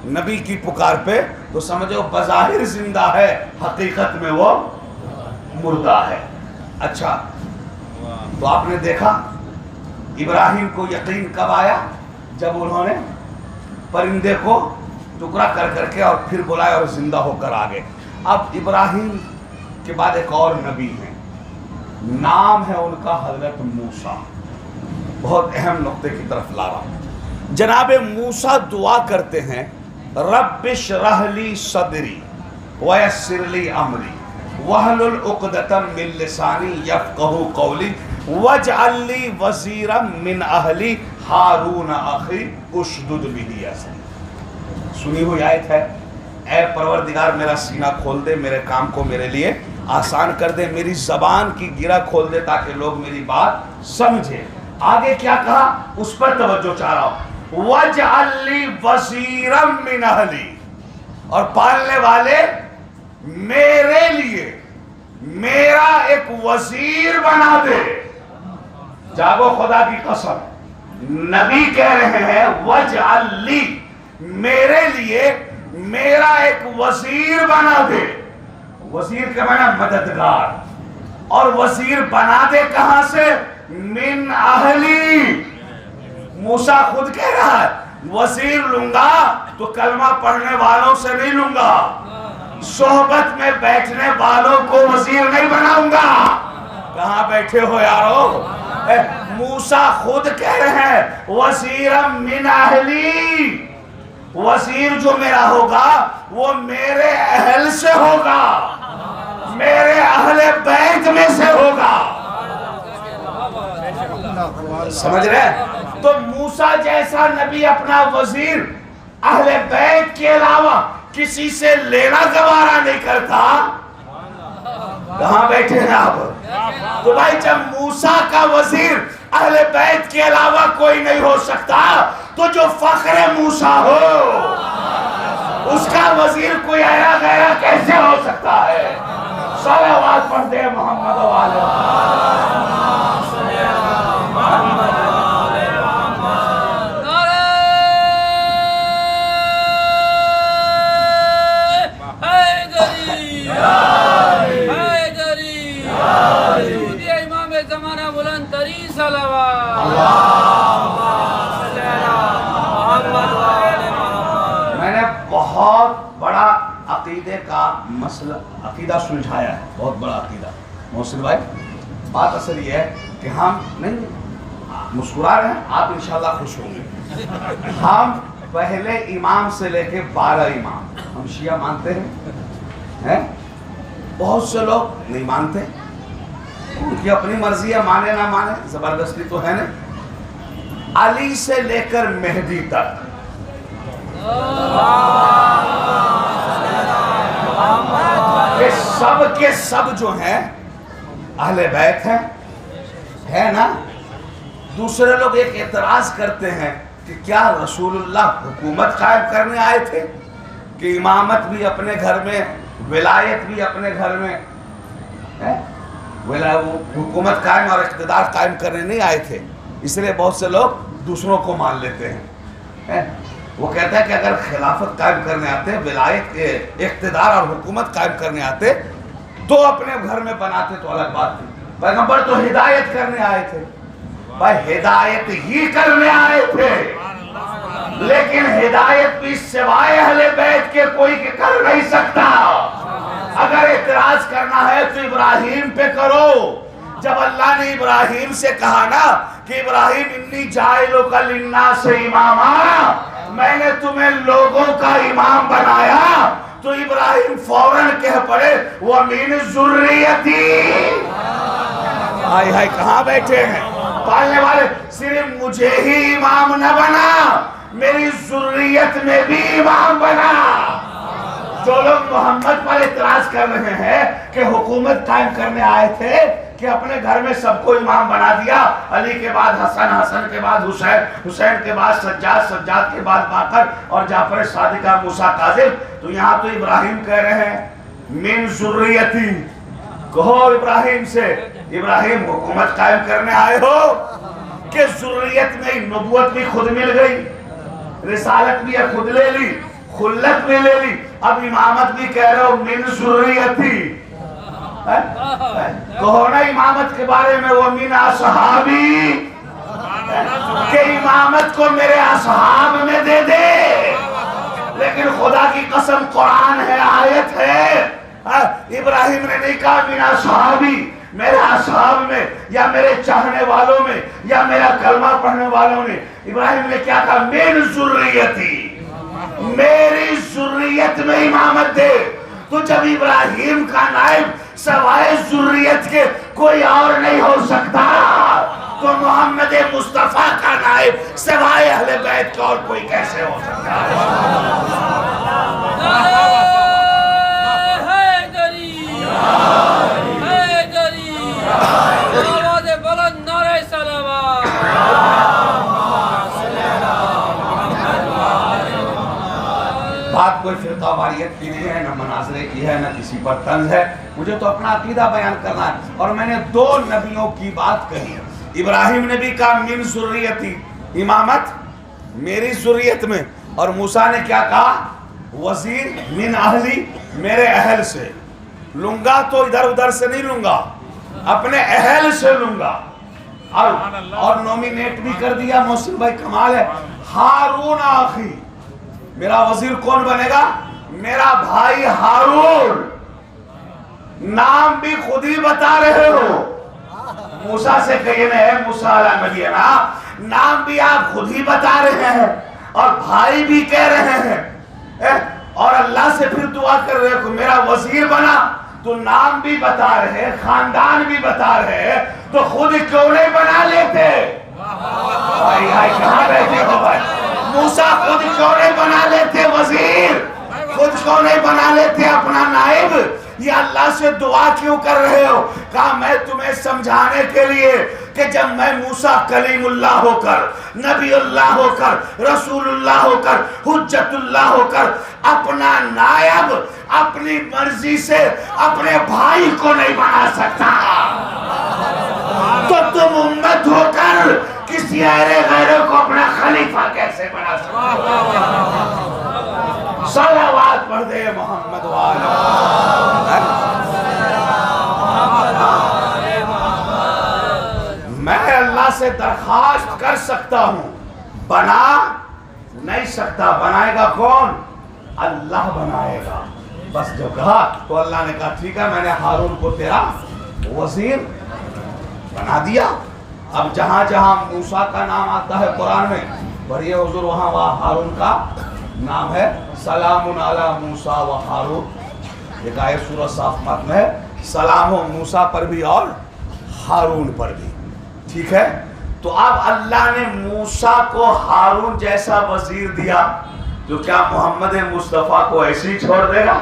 نبی کی پکار پہ تو سمجھو بظاہر زندہ ہے، حقیقت میں وہ مردہ ہے. اچھا تو آپ نے دیکھا ابراہیم کو یقین کب آیا؟ جب انہوں نے پرندے کو ٹکڑا کر کے اور پھر بلایا اور زندہ ہو کر آگے. اب ابراہیم کے بعد ایک اور نبی ہے، نام ہے ان کا حضرت موسیٰ. بہت اہم نقطے کی طرف لا رہا ہوں. جناب موسیٰ دعا کرتے ہیں رب اشرح لی صدری ویسر لی امری واحلل عقدۃ من لسانی یفقہوا قولی واجعل لی وزیرا من اہلی ہارون اخی اشدد بہ اذری. سنی ہوئی آیت ہے اے پروردگار میرا سینہ کھول دے، میرے کام کو میرے لیے آسان کر دے، میری زبان کی گرہ کھول دے تاکہ لوگ میری بات سمجھے. آگے کیا کہا اس پر توجہ چاہ رہا ہوں. وَاجْعَلْ لِي وَزِيرًا مِّنْ أَهْلِي، اور پالنے والے میرے لیے میرا ایک وزیر بنا دے. جاگو خدا کی قسم, نبی کہہ رہے ہیں وجعل لی, میرے لیے میرا ایک وزیر بنا دے. وزیر کے معنی مددگار, اور وزیر بنا دے کہاں سے؟ من اہلی. موسیٰ خود کہہ رہا ہے وزیر لوں گا تو کلمہ پڑھنے والوں سے نہیں لوں گا, صحبت میں بیٹھنے والوں کو وزیر نہیں بناؤں گا. کہاں بیٹھے ہو یارو؟ موسیٰ خود کہہ رہے ہیں وزیرم من اہلی, وزیر جو میرا ہوگا وہ میرے اہل سے ہوگا, میرے اہل بیت میں سے ہوگا. سمجھ رہے؟ تو موسیٰ جیسا نبی اپنا وزیر اہل بیت کے علاوہ کسی سے لینا گوارا نہیں کرتا. کہاں بیٹھے ہیں آپ؟ تو بھائی جب موسیٰ کا وزیر اہل بیت کے علاوہ کوئی نہیں ہو سکتا تو جو فخر موسیٰ ہو اس کا وزیر کوئی ایرا غیرہ کیسے ہو سکتا ہے؟ صلوات پڑھ دے محمد و آلہ میں نے بہت بڑا عقیدے کا مسئلہ عقیدہ سلجھایا ہے, بہت بڑا عقیدہ. محسن بھائی بات اصل یہ ہے کہ ہم نہیں مسکرا رہے ہیں, آپ انشاءاللہ خوش ہوں گے. ہم پہلے امام سے لے کے 12 امام ہم شیعہ مانتے ہیں, بہت سے لوگ نہیں مانتے, ان کی اپنی مرضی ہے, مانے نہ مانے, زبردستی تو ہے نہیں. علی سے لے کر مہدی تک یہ سب کے سب جو ہیں اہل بیت ہیں, ہے نا. دوسرے لوگ ایک اعتراض کرتے ہیں کہ کیا رسول اللہ حکومت قائم کرنے آئے تھے کہ امامت بھی اپنے گھر میں, ولایت بھی اپنے گھر میں, حکومت قائم اور اقتدار قائم کرنے نہیں آئے تھے. اس لیے بہت سے لوگ دوسروں کو مان لیتے ہیں. وہ کہتا ہے کہ اگر خلافت قائم کرنے آتے, ولایت کے اقتدار اور حکومت قائم کرنے آتے تو اپنے گھر میں بناتے تو الگ بات تھی. پیغمبر تو ہدایت کرنے آئے تھے, بھائی ہدایت ہی کرنے آئے تھے, لیکن ہدایت بھی سوائے اہل بیت کے کوئی کر نہیں سکتا. اگر اعتراض کرنا ہے تو ابراہیم پہ کرو. جب اللہ نے ابراہیم سے کہا نا کہ ابراہیم انی جاعلک للناس اماما, میں نے تمہیں لوگوں کا امام بنایا, تو ابراہیم فوراً کہہ پڑے وَمِن ذُرِّيَّتِي. ہائے ہائے کہاں بیٹھے ہیں پالنے والے, صرف مجھے ہی امام نہ بنا, میری ذریت میں بھی امام بنا. جو لوگ محمد پر اعتراض کر رہے ہیں کہ حکومت قائم کرنے آئے تھے کہ اپنے گھر میں سب کو امام بنا دیا, علی کے بعد حسن, حسن کے بعد حسین, حسین کے بعد سجاد, سجاد کے بعد باقر اور جعفر صادق, موسیٰ کاظم, تو یہاں تو ابراہیم کہہ رہے ہیں من ذریتی. کہو ابراہیم سے, ابراہیم حکومت قائم کرنے آئے ہو کہ ذریت میں نبوت بھی خود مل گئی, رسالت بھی خود لے لی, خلت بھی لے لی, اب امامت بھی کہہ رہے ہو من ذریتی. کہو نا امامت کے بارے میں وہ من اصحابی, کہ امامت کو میرے اصحاب میں دے دے. لیکن خدا کی قسم قرآن ہے, آیت ہے, ابراہیم نے نہیں کہا من اصحابی, میرے اصحاب میں یا میرے چاہنے والوں میں یا میرا کلمہ پڑھنے والوں نے. ابراہیم نے کیا کہا من ذریتی, میری ذریت میں امامت دے. تو جب ابراہیم کا نائب سوائے ذریت کے کوئی اور نہیں ہو سکتا, تو محمد مصطفیٰ کا نائب سوائے اہل بیت کا اور کوئی کیسے ہو سکتا ہے؟ بات کوئی فرقہ واریت کی نہیں ہے، نہ مناظرے کی ہے، نہ کسی پر طنز ہے، مجھے تو اپنا عقیدہ بیان کرنا ہے۔ اور میں نے 2 نبیوں کی بات کہی، ابراہیم نبی کا من ذریتی، امامت میری ذریت میں، اور موسیٰ نے کیا کہا؟ وزیر من اہلی، میرے اہل سے لوں گا، تو ادھر ادھر سے نہیں لوں گا، اپنے اہل سے لوں گا۔ اور نومینیٹ بھی کر دیا، محسن بھائی کمال ہے، ہارون آخی، میرا وزیر کون بنے گا؟ میرا بھائی ہارون۔ نام بھی خود ہی بتا رہے ہو، موسیٰ سے کہیے نا ہے موسیٰ علیہ نبینا، نام بھی آپ خود ہی بتا رہے ہیں اور بھائی بھی کہہ رہے ہیں، اور اللہ سے پھر دعا کر رہے ہو میرا وزیر بنا، تو نام بھی بتا رہے، خاندان بھی بتا رہے، تو خود کیوں نہیں بنا لیتے؟ بھائی بھائی کہاں بیٹھے ہو بھائی؟ موسیٰ خود کیوں نہیں بنا لیتے وزیر؟ خود کیوں نہیں بنا لیتے اپنا نائب؟ یہ اللہ سے دعا کیوں کر رہے ہو؟ کہا میں تمہیں سمجھانے کے لیے کہ جب میں موسیٰ کلیم اللہ ہو کر، نبی اللہ ہو کر، رسول اللہ ہو کر، حجت اللہ ہو کر اپنا نائب اپنی مرضی سے اپنے بھائی کو نہیں بنا سکتا، تو تم امت ہو کر کسی غیروں کو اپنا خلیفہ کیسے بنا سکتا؟ صلوات پڑھ دے محمد والا۔ میں اللہ سے درخواست کر سکتا ہوں، بنا نہیں سکتا، بنائے گا کون؟ اللہ بنائے گا۔ بس جب کہا تو اللہ نے کہا ٹھیک ہے، میں نے ہارون کو تیرا وزیر بنا دیا۔ اب جہاں جہاں موسیٰ کا نام آتا ہے قرآن میں، بڑھئے حضور وہاں ہارون کا نام ہے، سلام علی موسیٰ و ہارون، ایک آیت سورہ صافات میں ہے، سلام ہو موسیٰ پر بھی اور ہارون پر بھی، ٹھیک ہے؟ تو اب اللہ نے موسیٰ کو ہارون جیسا وزیر دیا، تو کیا محمد مصطفیٰ کو ایسے ہی چھوڑ دے گا؟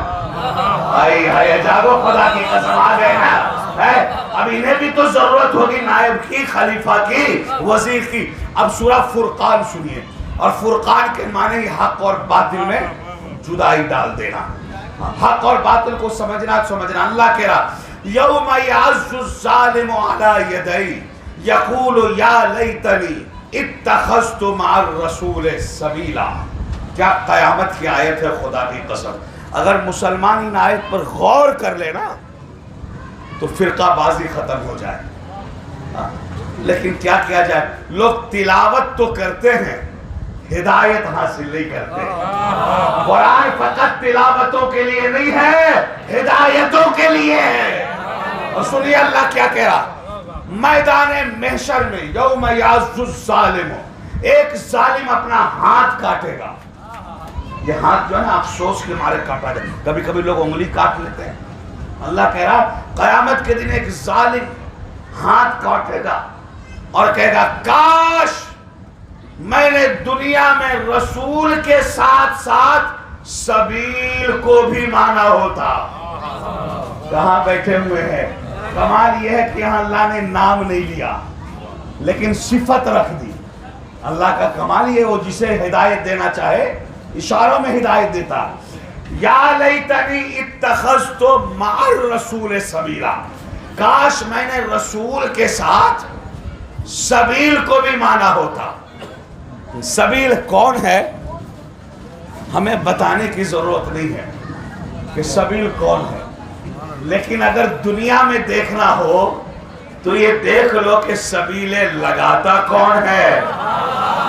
آئی جاگو، خدا کی قسم آ گئے نا، اب انہیں بھی تو ضرورت ہوگی نائب کی، خلیفہ کی، وزیر کی۔ اب سورہ فرقان سنیے، اور فرقان کے معنی حق اور باطل میں جدائی ڈال دینا، حق اور باطل کو سمجھنا۔ اللہ کہہ رہا یوم یعض الظالم علی یدی یقول یا لیتنی اتخذت مع الرسول سبیلا۔ کیا قیامت کی آیت ہے، خدا کی قسم، اگر مسلمان ان آیت پر غور کر لینا تو فرقہ بازی ختم ہو جائے۔ لیکن کیا کیا جائے، لوگ تلاوت تو کرتے ہیں، ہدایت حاصل نہیں کرتے۔ قرآن فقط تلاوتوں کے لیے نہیں ہے، ہدایتوں کے لیے ہے۔ اور سنیے اللہ کیا کہہ رہا، میدان محشر میں یوم یعض الظالم، ایک ظالم اپنا ہاتھ کاٹے گا۔ یہ ہاتھ جو ہے نا افسوس کے مارے کاٹا جائے، کبھی کبھی لوگ انگلی کاٹ لیتے ہیں۔ اللہ کہہ رہا قیامت کے دن ایک ظالم ہاتھ کاٹے گا اور کہے گا کاش میں نے دنیا میں رسول کے ساتھ ساتھ سبیل کو بھی مانا ہوتا۔ کہاں بیٹھے ہوئے ہیں؟ کمال یہ ہے کہ یہاں اللہ نے نام نہیں لیا لیکن صفت رکھ دی۔ اللہ کا کمال یہ، وہ جسے ہدایت دینا چاہے اشاروں میں ہدایت دیتا۔ یا لیتنی اتخذت مع الرسول سبیلا، کاش میں نے رسول کے ساتھ سبیل کو بھی مانا ہوتا۔ سبیل کون ہے ہمیں بتانے کی ضرورت نہیں ہے کہ سبیل کون ہے، لیکن اگر دنیا میں دیکھنا ہو تو یہ دیکھ لو کہ سبیلیں لگاتا کون ہے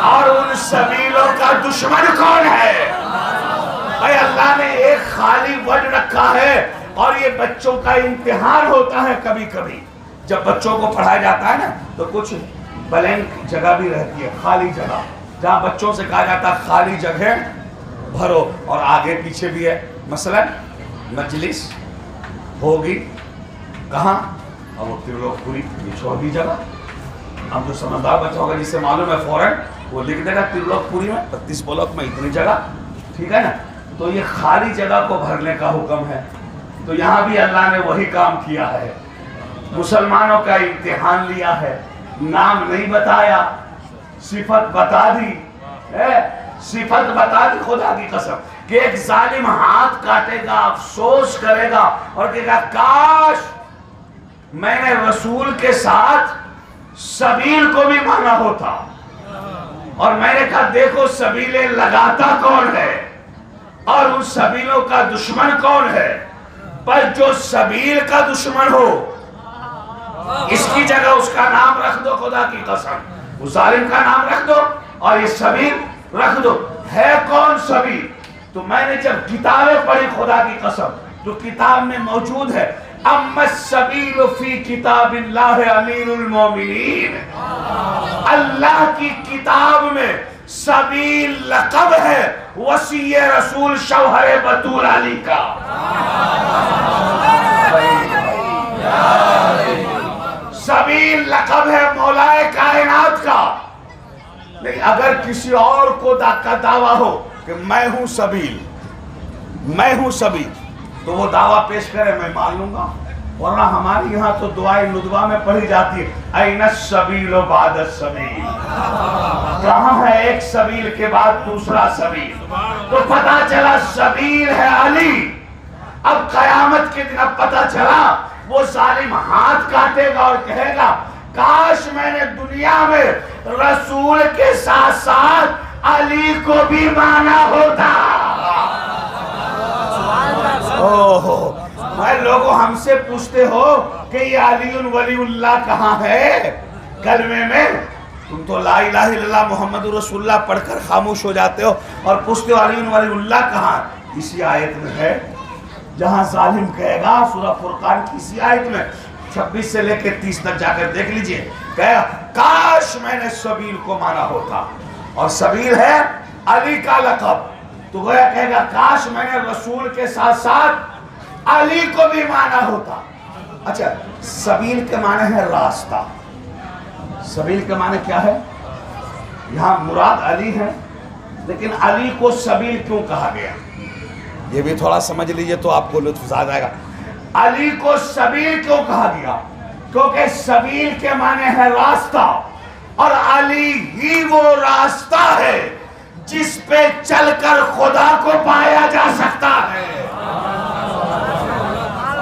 اور ان سبیلوں کا دشمن کون ہے۔ اے اللہ نے ایک خالی ورڈ رکھا ہے، اور یہ بچوں کا امتحان ہوتا ہے۔ کبھی کبھی جب بچوں کو پڑھایا جاتا ہے نا تو کچھ بلینک جگہ بھی رہتی ہے، خالی جگہ، جہاں بچوں سے کہا جاتا ہے خالی جگہ بھرو، اور آگے پیچھے بھی ہے۔ مثلا مجلس ہوگی کہاں، اب وہ ترلوک پوری، یہ چھوڑ دی جگہ۔ اب جو سمجھدار بچہ ہوگا جس سے معلوم ہے فوراً وہ لکھ دے گا ترلوک پوری میں 32 بلاک میں اتنی جگہ، ٹھیک ہے نا۔ تو یہ خالی جگہ کو بھرنے کا حکم ہے، تو یہاں بھی اللہ نے وہی کام کیا ہے، مسلمانوں کا امتحان لیا ہے، نام نہیں بتایا، صفت بتا دی، صفت بتا دی، خدا کی قسم۔ کہ ایک ظالم ہاتھ کاٹے گا، افسوس کرے گا اور کہے گا کاش میں نے رسول کے ساتھ سبیل کو بھی مانا ہوتا. اور میں نے کہا دیکھو سبیلیں لگاتا کون ہے اور ان سبیلوں کا دشمن کون ہے. پر جو سبیل کا دشمن ہو اس کی جگہ اس کا نام رکھ دو، خدا کی قسم اس ظالم کا نام رکھ دو اور یہ سبیل رکھ دو. ہے کون سبیل؟ تو میں نے جب کتابیں پڑھی خدا کی قسم جو کتاب میں موجود ہے، اما السبیل فی کتاب اللہ امیر المومنین، اللہ کی کتاب میں سبیل لقب ہے وصی رسول شوہر بطول علی کا. سبیل لقب ہے مولائے کائنات کا. لیکن اگر کسی اور کو کا دعویٰ ہو کہ میں ہوں سبیل، میں ہوں سبیل، تو وہ دعویٰ پیش کرے میں مان لوں گا. ورنہ ہماری یہاں تو دعائے ندوہ میں پڑھی جاتی ہے این السبیل بعد السبیل، کہاں ہے ایک سبیل کے بعد دوسرا سبیل. تو پتہ چلا سبیل ہے علی. اب قیامت کے دن اب پتہ چلا وہ ظالم ہاتھ کاٹے گا اور کہے گا کاش میں نے دنیا میں رسول کے ساتھ ساتھ علی کو بھی مانا ہوتا. لوگوں ہم سے پوچھتے ہو کہ یہ علی ولی اللہ کہاں ہے کلمے میں. تم تو لا الہ الا اللہ محمد رسول اللہ پڑھ کر خاموش ہو جاتے ہو اور پوچھتے ہو علی ولی اللہ کہاں. اسی آیت میں ہے جہاں ظالم کہے گا، سورہ فرقان کی اسی آیت میں 26 سے لے کے 30 تک جا کر دیکھ لیجئے، کہا کاش میں نے سبیل کو مانا ہوتا. اور سبیل ہے علی کا لقب. تو وہ کہے گا کاش میں نے رسول کے ساتھ ساتھ علی کو بھی مانا ہوتا. اچھا سبیل کے معنی ہے راستہ. سبیل کے معنی کیا ہے؟ یہاں مراد علی ہے، لیکن علی کو سبیل کیوں کہا گیا یہ بھی تھوڑا سمجھ لیجئے تو آپ کو لطف زیادہ آئے گا. علی کو سبیل کیوں کہا گیا؟ کیونکہ سبیل کے معنی ہے راستہ، اور علی ہی وہ راستہ ہے جس پہ چل کر خدا کو پایا جا سکتا ہے.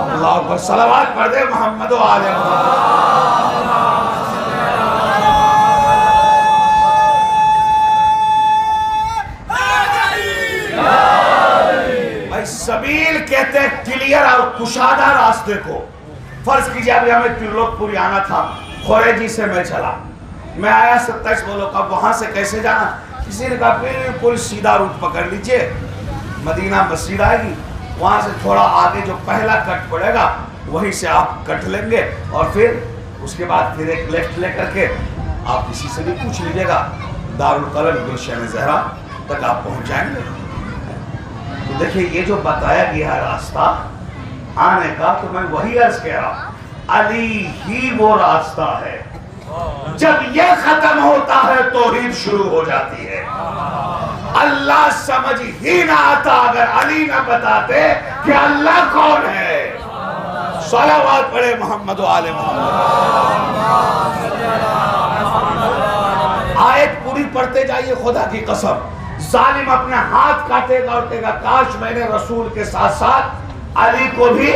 اللہ اکبر، صلوات پڑھ دے محمد و آل محمد. بھائی سبیل کہتے ہیں کلیئر اور کشادہ راستے کو. فرض کیجئے ابھی ہمیں ترلوک پوری آنا تھا، خوریجی سے میں چلا، میں آیا 27 بولو اب وہاں سے کیسے جانا؟ کسی نے کہا بالکل سیدھا روٹ پکڑ لیجئے، مدینہ مسجد آئے گی، وہاں سے تھوڑا آگے جو پہلا کٹ پڑے گا وہیں سے آپ کٹ لیں گے اور پھر اس کے بعد پھر ایک لیفٹ لے کر کے آپ کسی سے بھی پوچھ لیجئے گا، دارالقلم گلشن زہرا تک آپ پہنچ جائیں گے. تو دیکھیں یہ جو بتایا گیا راستہ آنے کا، تو میں وہی عرض کہہ رہا ہوں علی ہی وہ راستہ ہے. جب یہ ختم ہوتا ہے توحید شروع ہو جاتی ہے. اللہ سمجھ ہی نہ آتا اگر علی نہ بتاتے کہ اللہ کون ہے. صلوات پڑھے محمد و آل محمد. آیت پوری پڑھتے جائیے خدا کی قسم. ظالم اپنے ہاتھ کاٹے گا اور کہے گا کاش میں نے رسول کے ساتھ ساتھ علی کو بھی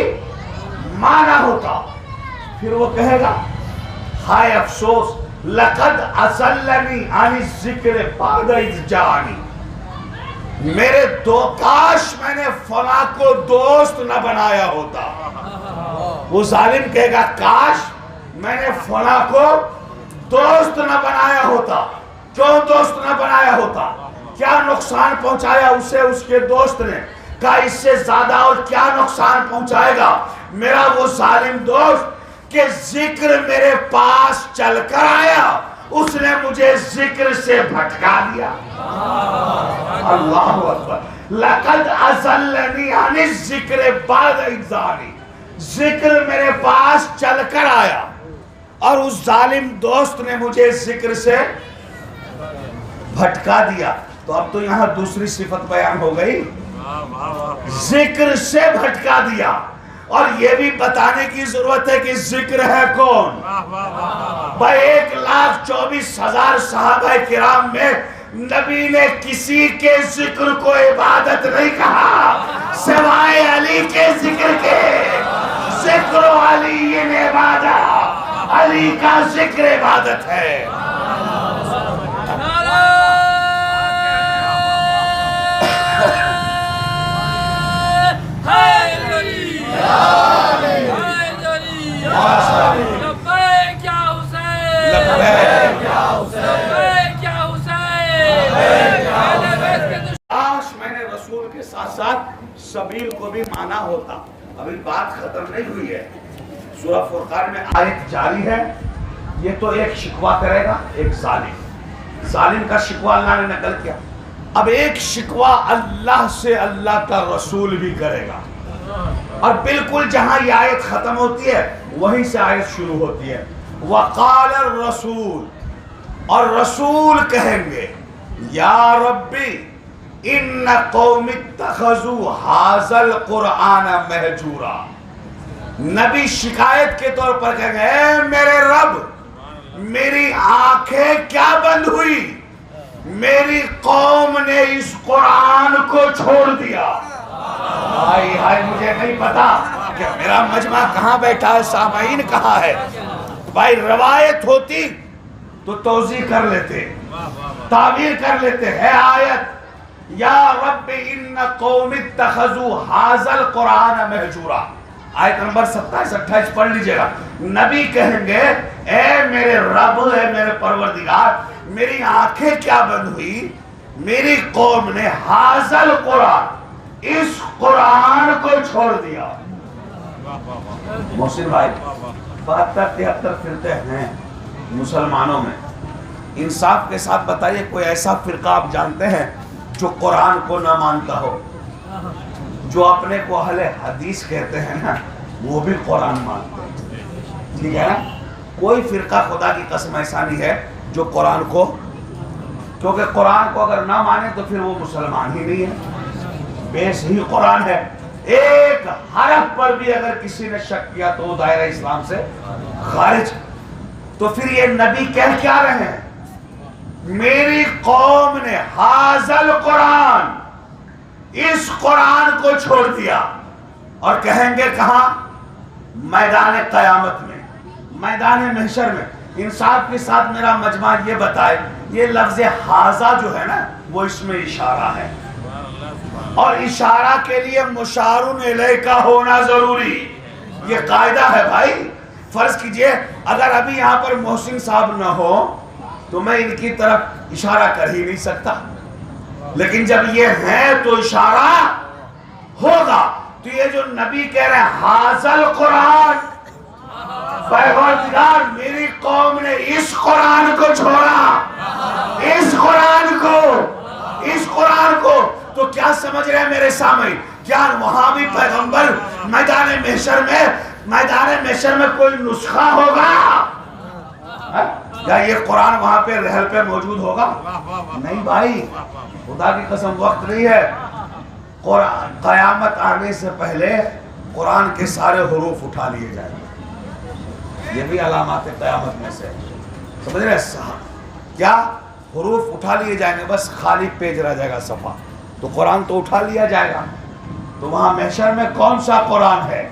مانا ہوتا. پھر وہ کہے گا ہائے افسوس لقد اضلنی عن الذکر بعد اذ جاءنی، میرے کاش میں نے فلاں کو دوست نہ بنایا ہوتا. وہ ظالم کہے گا کاش میں نے فلاں کو دوست نہ بنایا ہوتا. کیوں دوست نہ بنایا ہوتا؟ کیا نقصان پہنچایا اسے اس کے دوست نے؟ کہا اس سے زیادہ اور کیا نقصان پہنچائے گا میرا وہ ظالم دوست کہ ذکر میرے پاس چل کر آیا، اس نے مجھے ذکر سے بھٹکا دیا. اللہ اکبر. لقد اضلنی عن الذکر بعد اذ جاءنی، ذکر میرے پاس چل کر آیا اور اس ظالم دوست نے مجھے ذکر سے بھٹکا دیا. تو اب تو یہاں دوسری صفت بیان ہو گئی، ذکر سے بھٹکا دیا. اور یہ بھی بتانے کی ضرورت ہے کہ ذکر ہے کون. بھائی 1,24,000 صحابہ کرام میں نبی نے کسی کے ذکر کو عبادت نہیں کہا سوائے علی کے ذکر کے. ذکر علی عبادت، علی کا ذکر عبادت ہے. کاش میں نے رسول کے ساتھ ساتھ سبیل کو بھی مانا ہوتا. ابھی بات ختم نہیں ہوئی ہے. سورہ فرقان میں آیت جاری ہے. یہ تو ایک شکوہ کرے گا ایک ظالم کا شکوہ اللہ نے نقل کیا. اب ایک شکوہ اللہ سے اللہ کا رسول بھی کرے گا. اور بالکل جہاں یہ آیت ختم ہوتی ہے وہیں سے آیت شروع ہوتی ہے. وقال الرسول، اور رسول کہیں گے یا ربی ان قوم اتخذوا ھذا القرآن مہجورا. نبی شکایت کے طور پر کہیں گے اے میرے رب، میری آنکھیں کیا بند ہوئی، میری قوم نے اس قرآن کو چھوڑ دیا. ہائے ہائے مجھے نہیں پتا کہ میرا مجمع کہاں بیٹھا ہے، سامعین کہاں ہے. بھائی روایت ہوتی تو توضیح کر لیتے، تعبیر کر لیتے. ہے آیت یا رب ان قوم اتخذوا ھذا القرآن مہجورا. آیت نمبر 27-28 پڑھ لیجئے گا. نبی کہیں گے اے میرے رب، اے میرے پروردگار، میری آنکھیں کیا بند ہوئی، میری قوم نے ھذا القرآن، اس قرآن کو چھوڑ دیا. محسن بھائی 72-73 فرقے ہیں مسلمانوں میں. انصاف کے ساتھ بتائیے کوئی ایسا فرقہ آپ جانتے ہیں جو قرآن کو نہ مانتا ہو؟ جو اپنے کو اہل حدیث کہتے ہیں نا وہ بھی قرآن مانتے ہیں. ٹھیک ہے نا؟ کوئی فرقہ خدا کی قسم ایسا نہیں ہے جو قرآن کو، کیونکہ قرآن کو اگر نہ مانے تو پھر وہ مسلمان ہی نہیں ہے. بیس ہی قرآن ہے. ایک حرف پر بھی اگر کسی نے شک کیا تو وہ دائرہ اسلام سے خارج. تو پھر یہ نبی کہہ کیا رہے ہیں، میری قوم نے ھذا القرآن، اس قرآن کو چھوڑ دیا. اور کہیں گے کہاں؟ میدان قیامت میں، میدان محشر میں. انصاف کے ساتھ میرا مجمع یہ بتائے، یہ لفظ ھذا جو ہے نا وہ اس میں اشارہ ہے، اور اشارہ کے لیے مشار الیہ کا ہونا ضروری. یہ قاعدہ ہے بھائی. فرض کیجئے اگر ابھی یہاں پر محسن صاحب نہ ہو تو میں ان کی طرف اشارہ کر ہی نہیں سکتا، لیکن جب یہ ہیں تو اشارہ ہوگا. تو یہ جو نبی کہہ رہے ہیں ھذا القرآن، پروردگار میری قوم نے اس قرآن کو چھوڑا، اس قرآن کو تو کیا سمجھ رہے ہیں میرے سامنے؟ کیا وہاں بھی پیغمبر میدان محشر میں کوئی نسخہ ہوگا؟ یا یہ قرآن وہاں پہ رحل پہ موجود ہوگا؟ نہیں بھائی، خدا کی قسم وقت نہیں ہے. قیامت آنے سے پہلے قرآن کے سارے حروف اٹھا لیے جائیں گے. یہ بھی علامات قیامت میں سے. سمجھ رہے کیا؟ حروف اٹھا لیے جائیں گے، بس خالی پیج رہ جائے گا صفحہ. تو قرآن تو اٹھا لیا جائے گا. تو وہاں محشر میں کون سا قرآن ہے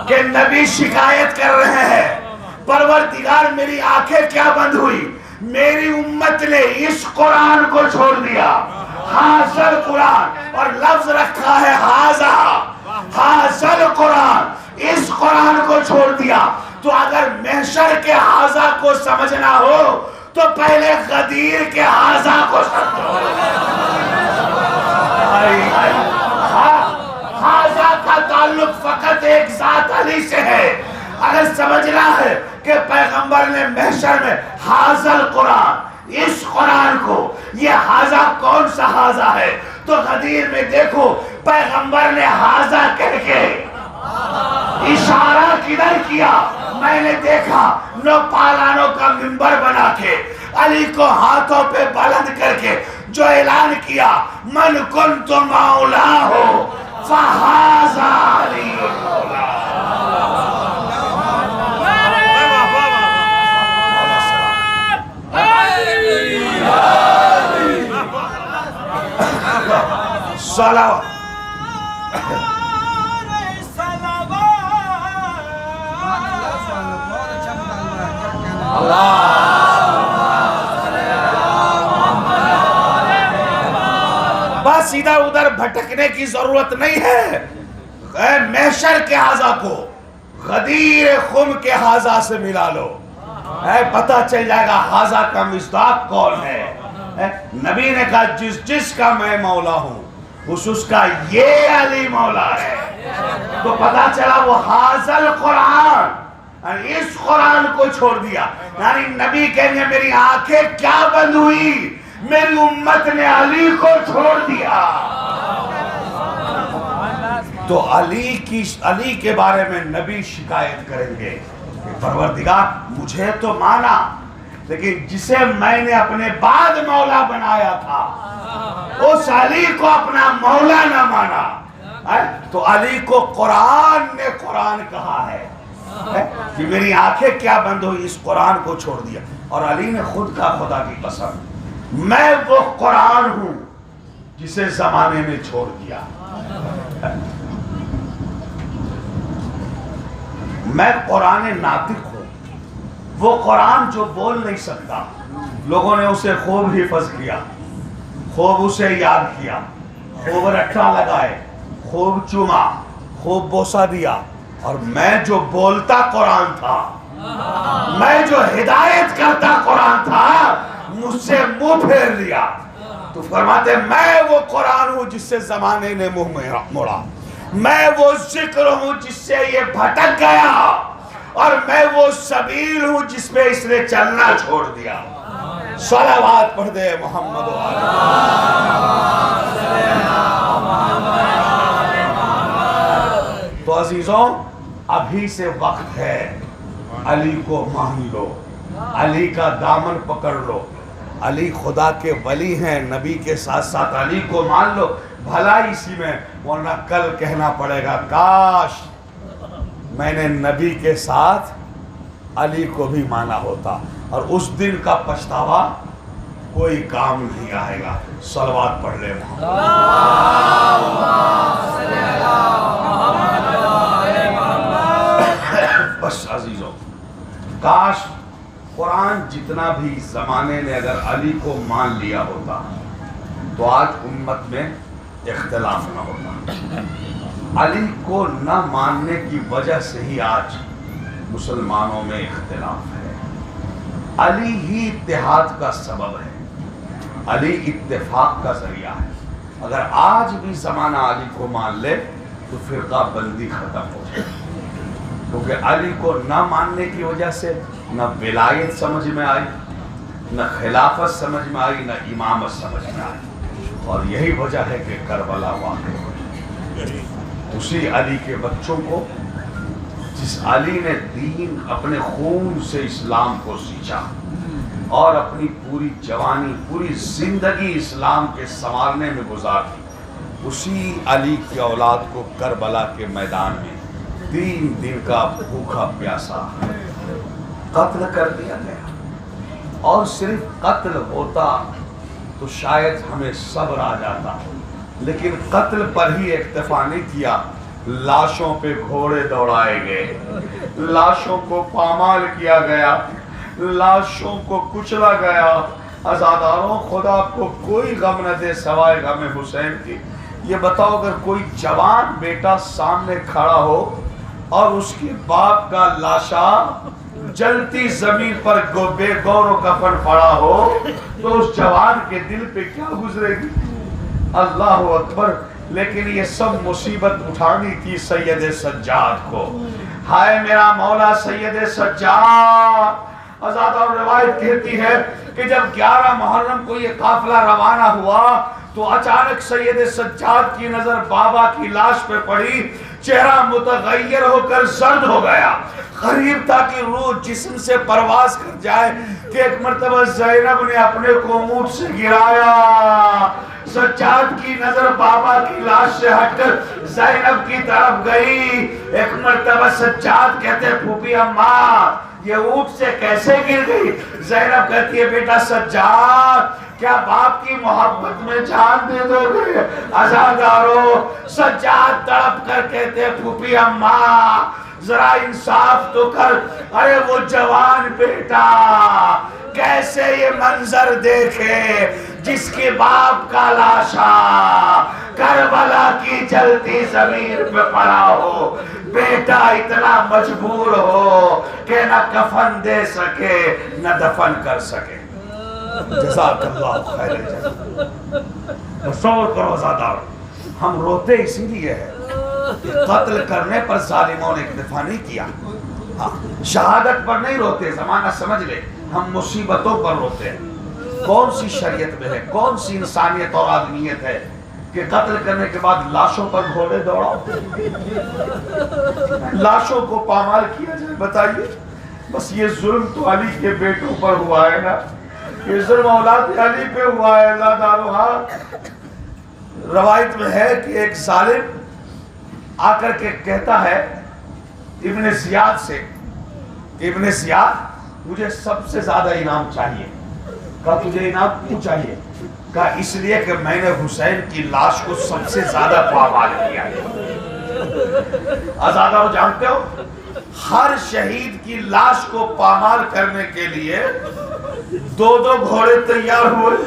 کہ نبی شکایت کر رہے ہیں پروردگار میری آنکھیں کیا بند ہوئی، میری امت نے اس قرآن کو چھوڑ دیا. ھذا القرآن، اور لفظ رکھا ہے ھذا القرآن، اس قرآن کو چھوڑ دیا. تو اگر محشر کے ھذا کو سمجھنا ہو تو پہلے غدیر کے ھذا کو سمجھو. ھذا کا تعلق فقط ایک ذات علی سے ہے. اگر سمجھنا ہے کہ پیغمبر نے محشر میں ھذا القرآن، اس قرآن کو، یہ ھذا کون سا ھذا ہے، تو غدیر میں دیکھو پیغمبر نے ھذا کہہ کے اشارہ کدھر کیا؟ میں نے دیکھا نو پالانوں کا منبر بنا کے علی کو ہاتھوں پہ بلند کر کے جو اعلان کیا من کنت مولا ہو فھذا علی مولا. صلوات بس ادھر ادھر بھٹکنے کی ضرورت نہیں ہے. اے محشر کے حاضہ کو غدیر خم کے حاضہ سے ملا لو. اے پتہ چل جائے گا حاضہ کا مصداق کون ہے. نبی نے کہا جس کا میں مولا ہوں اس کا یہ علی مولا ہے. تو پتہ چلا وہ حاضل قرآن، اس قرآن کو چھوڑ دیا. یعنی نبی کہیں گے میری آنکھیں کیا بند ہوئی، میری امت نے علی کو چھوڑ دیا. تو علی کے بارے میں نبی شکایت کریں گے کہ پروردگار مجھے تو مانا، لیکن جسے میں نے اپنے بعد مولا بنایا تھا اس علی کو اپنا مولا نہ مانا. تو علی کو قرآن نے قرآن کہا ہے کہ میری آنکھیں کیا بند ہوئی، اس قرآن کو چھوڑ دیا. اور علی نے خود کہا خدا کی قسم میں وہ قرآن ہوں جسے زمانے نے چھوڑ دیا. میں قرآن ناطق ہوں، وہ قرآن جو بول نہیں سکتا. لوگوں نے اسے خوب حفظ کیا، خوب اسے یاد کیا، خوب رٹھا لگائے، خوب چوما، خوب بوسہ دیا. اور میں جو بولتا قرآن تھا، میں جو ہدایت کرتا قرآن تھا، مجھ سے منہ پھیر لیا. تو فرماتے میں وہ قرآن ہوں جس سے زمانے نے منہ موڑا، میں وہ ذکر ہوں جس سے یہ بھٹک گیا، اور میں وہ سبیل ہوں جس پہ اس نے چلنا چھوڑ دیا. صلوات پڑھ دے محمد و آلہ. تو عزیزوں ابھی سے وقت ہے، علی کو مان لو، علی کا دامن پکڑ لو. علی خدا کے ولی ہیں، نبی کے ساتھ ساتھ علی کو مان لو، بھلا اسی میں. ورنہ کل کہنا پڑے گا کاش میں نے نبی کے ساتھ علی کو بھی مانا ہوتا. اور اس دن کا پچھتاوا کوئی کام نہیں آئے گا. صلوات پڑھ لے محمد. بس عزیزوں کاش قرآن جتنا بھی زمانے نے اگر علی کو مان لیا ہوتا تو آج امت میں اختلاف نہ ہوتا. علی کو نہ ماننے کی وجہ سے ہی آج مسلمانوں میں اختلاف ہے. علی ہی اتحاد کا سبب ہے، علی اتفاق کا ذریعہ ہے. اگر آج بھی زمانہ علی کو مان لے تو فرقہ بندی ختم ہو جائے. کیونکہ علی کو نہ ماننے کی وجہ سے نہ ولایت سمجھ میں آئی، نہ خلافت سمجھ میں آئی، نہ امامت سمجھ میں آئی. اور یہی وجہ ہے کہ کربلا واقع ہوئی. اسی علی کے بچوں کو، جس علی نے دین اپنے خون سے اسلام کو سینچا اور اپنی پوری جوانی پوری زندگی اسلام کے سنوارنے میں گزار دی، اسی علی کی اولاد کو کربلا کے میدان میں 3 دن کا بھوکا پیاسا قتل کر دیا گیا. اور صرف قتل ہوتا تو شاید ہمیں صبر آ جاتا، لیکن قتل پر ہی اکتفا نہیں کیا. لاشوں پہ گھوڑے دوڑائے گئے، لاشوں کو پامال کیا گیا، لاشوں کو کچلا گیا. عزاداروں خدا کو کوئی غم نہ دے سوائے غم حسین کی. یہ بتاؤ اگر کوئی جوان بیٹا سامنے کھڑا ہو اور اس کے باپ کا لاشا جلتی زمین پر بے گور و کفن پڑا ہو تو اس جوان کے دل پہ کیا گزرے گی؟ اللہ اکبر. لیکن یہ سب مصیبت اٹھانی تھی سید سجاد کو. ہائے میرا مولا سید سجاد. آزادہ روایت کہتی ہے کہ جب 11 محرم کو یہ قافلہ روانہ ہوا تو اچانک سید سجاد کی نظر بابا کی لاش پہ پڑی. چہرہ متغیر ہو کر زرد ہو گیا. قریب تھا کہ روح جسم سے پرواز کر جائے کہ ایک مرتبہ زینب نے اپنے کو اونٹ سے گرایا. سجاد کی نظر بابا کی لاش سے ہٹ کر زینب کی طرف گئی. ایک مرتبہ سجاد کہتے پھوپھی اماں یہ اونٹ سے کیسے گر گئی؟ زینب کہتی ہے بیٹا سجاد کیا باپ کی محبت میں جان دے دو گے؟ عزادارو سجاد تڑپ کر کہتے پھوپھی اماں ذرا انصاف تو کر، ارے وہ جوان بیٹا کیسے یہ منظر دیکھے جس کے باپ کا لاشا کربلا کی جلتی زمین پہ پڑا ہو، بیٹا اتنا مجبور ہو کہ نہ کفن دے سکے نہ دفن کر سکے۔ جزاک اللہ خیر جزاک۔ تصور کرو عزادار، ہم روتے اسی لیے ہیں قتل کرنے پر ظالموں نے اکتفا نہیں کیا، شہادت پر نہیں روتے، زمانہ سمجھ لے ہم مصیبتوں پر روتے ہیں۔ کون سی شریعت میں ہے، کون سی انسانیت اور آدمیت ہے کہ قتل کرنے کے بعد لاشوں پر گھوڑے دوڑاؤ، لاشوں کو پامال کیا جائے؟ بتائیے، بس یہ ظلم تو علی کے بیٹوں پر ہوا ہے نا، یہ ظلم اولاد علی پہ ہوا ہے۔ اللہ دارو روایت میں ہے کہ ایک ظالم آ کر کے کہتا ہے ابن زیاد سے، ابن زیاد مجھے سب سے زیادہ انعام چاہیے۔ کہا تجھے انعام کیوں چاہیے؟ کہا اس لیے کہ میں نے حسین کی لاش کو سب سے زیادہ پامال کیا ہے۔ آزادہ جانتے ہو ہر شہید کی لاش کو پامال کرنے کے لیے دو دو گھوڑے تیار ہوئے،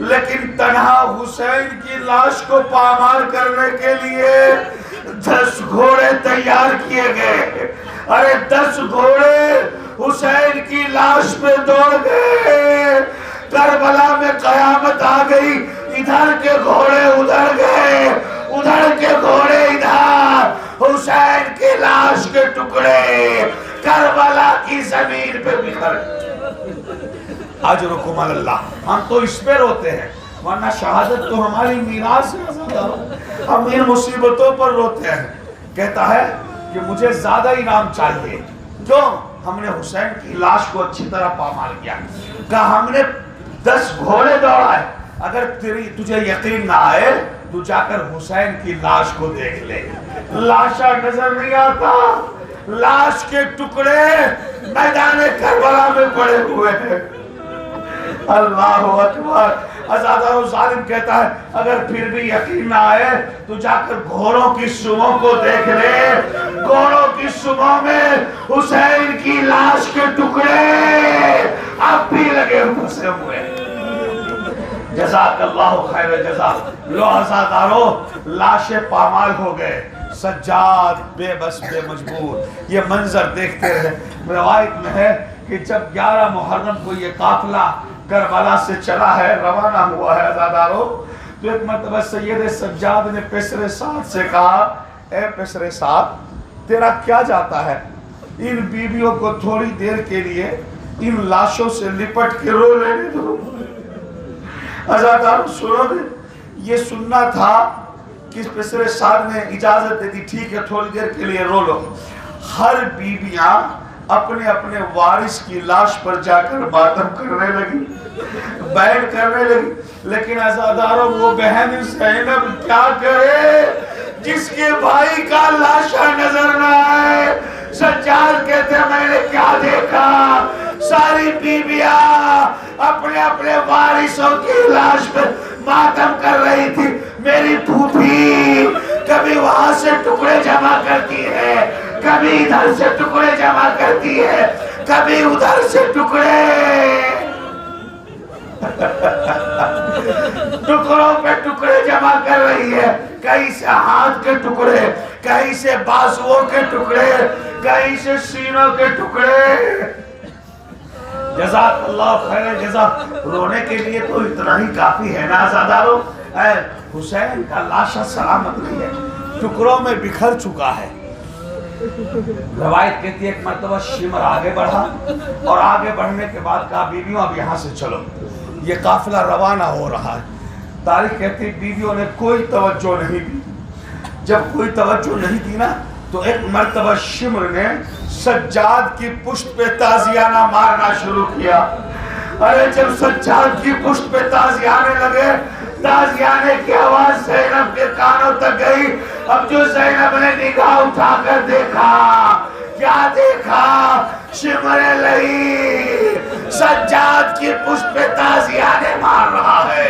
لیکن تنہا حسین کی لاش کو پامال کرنے کے لیے 10 گھوڑے تیار کیے گئے۔ ارے 10 گھوڑے حسین کی لاش پہ دوڑ گئے، کربلا میں قیامت آ گئی، ادھر کے گھوڑے ادھر گئے، ادھر کے گھوڑے ادھر، حسین کی لاش کے ٹکڑے کربلا کی زمین پہ بکھر گئے۔ اجرکم اللہ، ہم تو اس پہ روتے ہیں، ورنہ شہادت تو ہماری میراث ہے، ہم ان مصیبتوں پر روتے ہیں۔ کہتا ہے کہ مجھے زیادہ انعام چاہیے، کیوں؟ ہم نے حسین کی لاش کو اچھی طرح پامال کیا۔ کہا ہم نے 10 گھوڑے دوڑائے، اگر تجھے یقین نہ آئے تو جا کر حسین کی لاش کو دیکھ لے، لاشا نظر نہیں آتا، لاش کے ٹکڑے میدان کربلا میں پڑے ہوئے ہیں۔ اللہ اکبر۔ عزادہ ظالم کہتا ہے اگر پھر بھی یقین نہ آئے تو جا کر گھوڑوں کی سموں کو دیکھ لے، گھوڑوں کی سموں میں حسین کی لاش کے ٹکڑے اب بھی لگے پھنسے ہوئے۔ جزاک اللہ خیر جزا۔ لو عزادارو لاشیں پامال ہو گئے، سجاد بے بس بے مجبور یہ منظر دیکھتے رہے۔ روایت میں ہے کہ جب 11 محرم کو یہ قافلہ کربلا سے چلا ہے، روانہ ہوا ہے عزادارو، تو ایک مرتبہ سید سجاد نے پسر سعد سے کہا اے پسر سعد تیرا کیا جاتا ہے، ان بیویوں کو تھوڑی دیر کے لیے ان لاشوں سے لپٹ کے رو لینے دو۔ عزادارو سنو گے، یہ سننا تھا کہ پسر سعد نے اجازت دے دی، ٹھیک ہے تھوڑی دیر کے لیے رو لو۔ ہر بیویاں اپنے اپنے وارث کی لاش پر جا کر ماتم کرنے لگی، بیٹھ کرنے لگی، لیکن عزاداروں وہ بہن زینب کیا کرے جس کے بھائی کا لاشا نظر نہ آئے؟ سجاد کہتے ہیں میں نے کیا دیکھا، ساری بیویاں اپنے اپنے وارثوں کی لاش پر ماتم کر رہی تھی۔ میری پھوپھی کبھی وہاں سے ٹکڑے جمع کرتی ہے، کبھی ادھر سے ٹکڑے جمع کرتی ہے، کبھی ادھر سے ٹکڑے ٹکڑوں پہ ٹکڑے جمع کر رہی ہے، کہیں سے ہاتھ کے ٹکڑے، کہیں سے بازوؤں کے ٹکڑے، کہیں سے سینوں کے ٹکڑے۔ جزاک اللہ خیر جزا۔ رونے کے لیے تو اتنا ہی کافی ہے نا عزادارو۔ حسین کا لاشا سلامت نہیں ہے، ٹکڑوں میں بکھر چکا ہے۔ روایت کہتی ہے ایک مرتبہ شمر آگے بڑھا اور آگے بڑھنے کے بعد کہا بیویوں اب یہاں سے چلو، یہ قافلہ روانہ ہو رہا ہے۔ تاریخ کہتی ہے بیویوں نے کوئی توجہ نہیں دی، جب کوئی توجہ نہیں دی نا تو ایک مرتبہ شمر نے سجاد کی پشت پہ تازیانہ مارنا شروع کیا۔ ارے جب سجاد کی پشت پہ تازیانے لگے، تازیانے کی آواز زینب کے کانوں تک گئی۔ اب جو زینب نے نگاہ اٹھا کر دیکھا، کیا دیکھا شمر لئی سجاد کی پشت پہ تازیانے مار رہا ہے.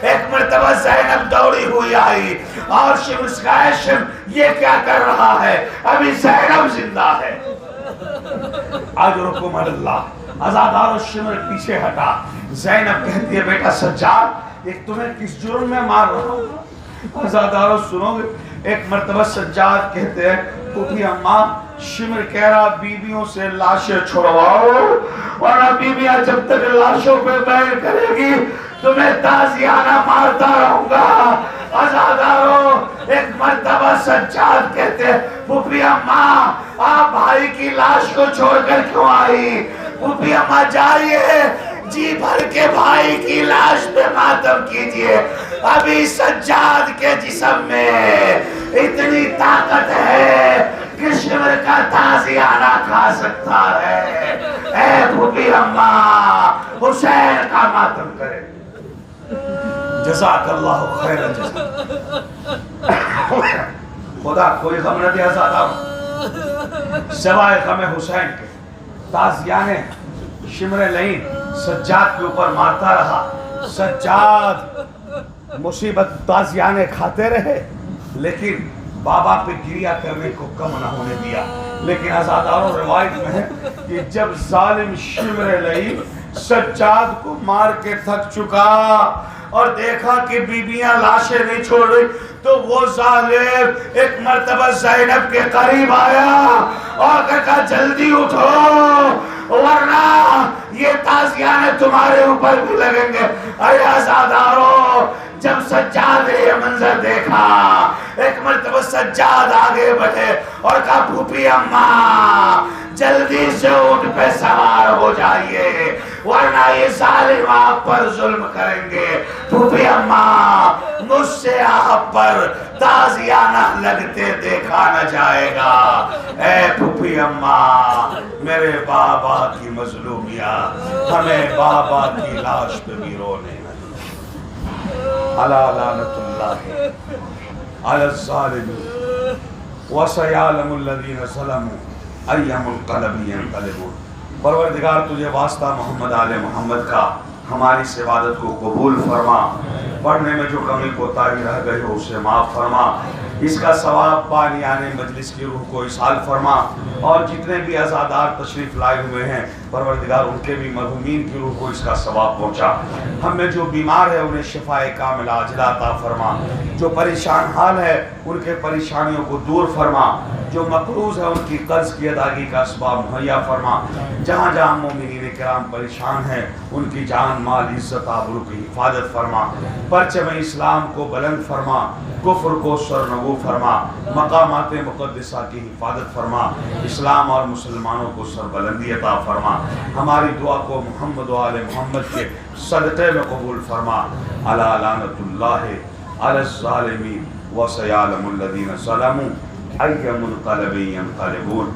ایک مرتبہ زینب دوڑی ہوئی آئی اور شمر سکھائے شمر یہ کیا کر رہا ہے؟ ابھی زینب زندہ ہے. اجرکم اللہ. عزادار شمر پیچھے ہٹا. زینب کہتی ہے بیٹا سجاد ایک تمہیں کس جرم میں مار رہا ہوں؟ عزادارو سنو گے. ایک مرتبہ سجاد کہتے ہیں پھوپھی اماں شمر کہہ رہا بیویوں سے لاشیں چھڑواؤ اور بیویاں جب تک لاشوں پہ بیر کرے گی تمہیں تازیانہ مارتا رہوں گا. عزادارو ایک مرتبہ سجاد کہتے ہیں پھوپھی اماں آپ بھائی کی لاش کو چھوڑ کر کیوں آئی؟ پھوپھی اماں جائیے جی بھر کے بھائی کی لاش پہ ماتم کیجئے. ابھی سجاد کے جسم میں اتنی طاقت ہے کہ شمر کا تازیانہ کھا سکتا ہے. اے پھوپھی اماں حسین کا ماتم کرے. جزاک اللہ خیر جزاک. خدا کوئی غم نہ دیا زیادہ سوائے غم حسین کے. تازیانے شمر لعین سجاد کے اوپر مارتا رہا. سجاد مصیبت تازیانے کھاتے رہے لیکن بابا پہ گریا کرنے کو کم نہ ہونے دیا. لیکن عزاداروں روایت میں ہے کہ جب ظالم شمر لعین سجاد کو مار کے تھک چکا اور دیکھا کہ بیبیاں لاشیں نہیں چھوڑ رہی تو وہ ظالم ایک مرتبہ زینب کے قریب آیا اور کہا جلدی اٹھو ورنہ یہ تازیانے تمہارے اوپر بھی لگیں گے. اے عزادارو جب سجاد نے یہ منظر دیکھا ایک مرتبہ سجاد آگے بڑھے اور کہا پھوپھی اماں جلدی سے اٹھ پہ سوار ہو جائیے ورنہ یہ ظالم آپ پر ظلم کریں گے. پھوپھی اماں مجھ سے آپ پر تازیانہ لگتے دیکھا نہ جائے گا. اے پھوپھی اماں میرے بابا کی مظلومیت ہمیں بابا کی لاش پہ بھی رونے نہ دیں. علی لعنت اللہ علی الظالمین وسیعلم الذین ظلموا ای منقلب ینقلبون. پروردگار تجھے واسطہ محمد آل محمد کا ہماری اس عبادت کو قبول فرما. پڑھنے میں جو کمی کوتاہی رہ گئی ہو اسے معاف فرما. اس کا ثواب بانیان مجلس کی روح کو اصال فرما. اور جتنے بھی عزادار تشریف لائے ہوئے ہیں پروردگار ان کے بھی مرحومین کی روح کو اس کا ثواب پہنچا. ہم میں جو بیمار ہے انہیں شفاء کاملہ عاجلہ عطا فرما. جو پریشان حال ہے ان کے پریشانیوں کو دور فرما. جو مقروض ہے ان کی قرض کی ادائیگی کا اسباب مہیا فرما. جہاں جہاں مومنین کرام پریشان ہیں ان کی جان مال عزت آبرو کی حفاظت فرما. پرچم اسلام کو بلند فرما. کفر کو سرنگو فرما. مقامات مقدسہ کی حفاظت فرما. اسلام اور مسلمانوں کو سربلندی عطا فرما. ہماری دعا کو محمد و آل محمد کے صدقے میں قبول فرما. علی لعنت اللہ علی الظالمین وسیعلم الذین ظلموا ای منقلب ینقلبون.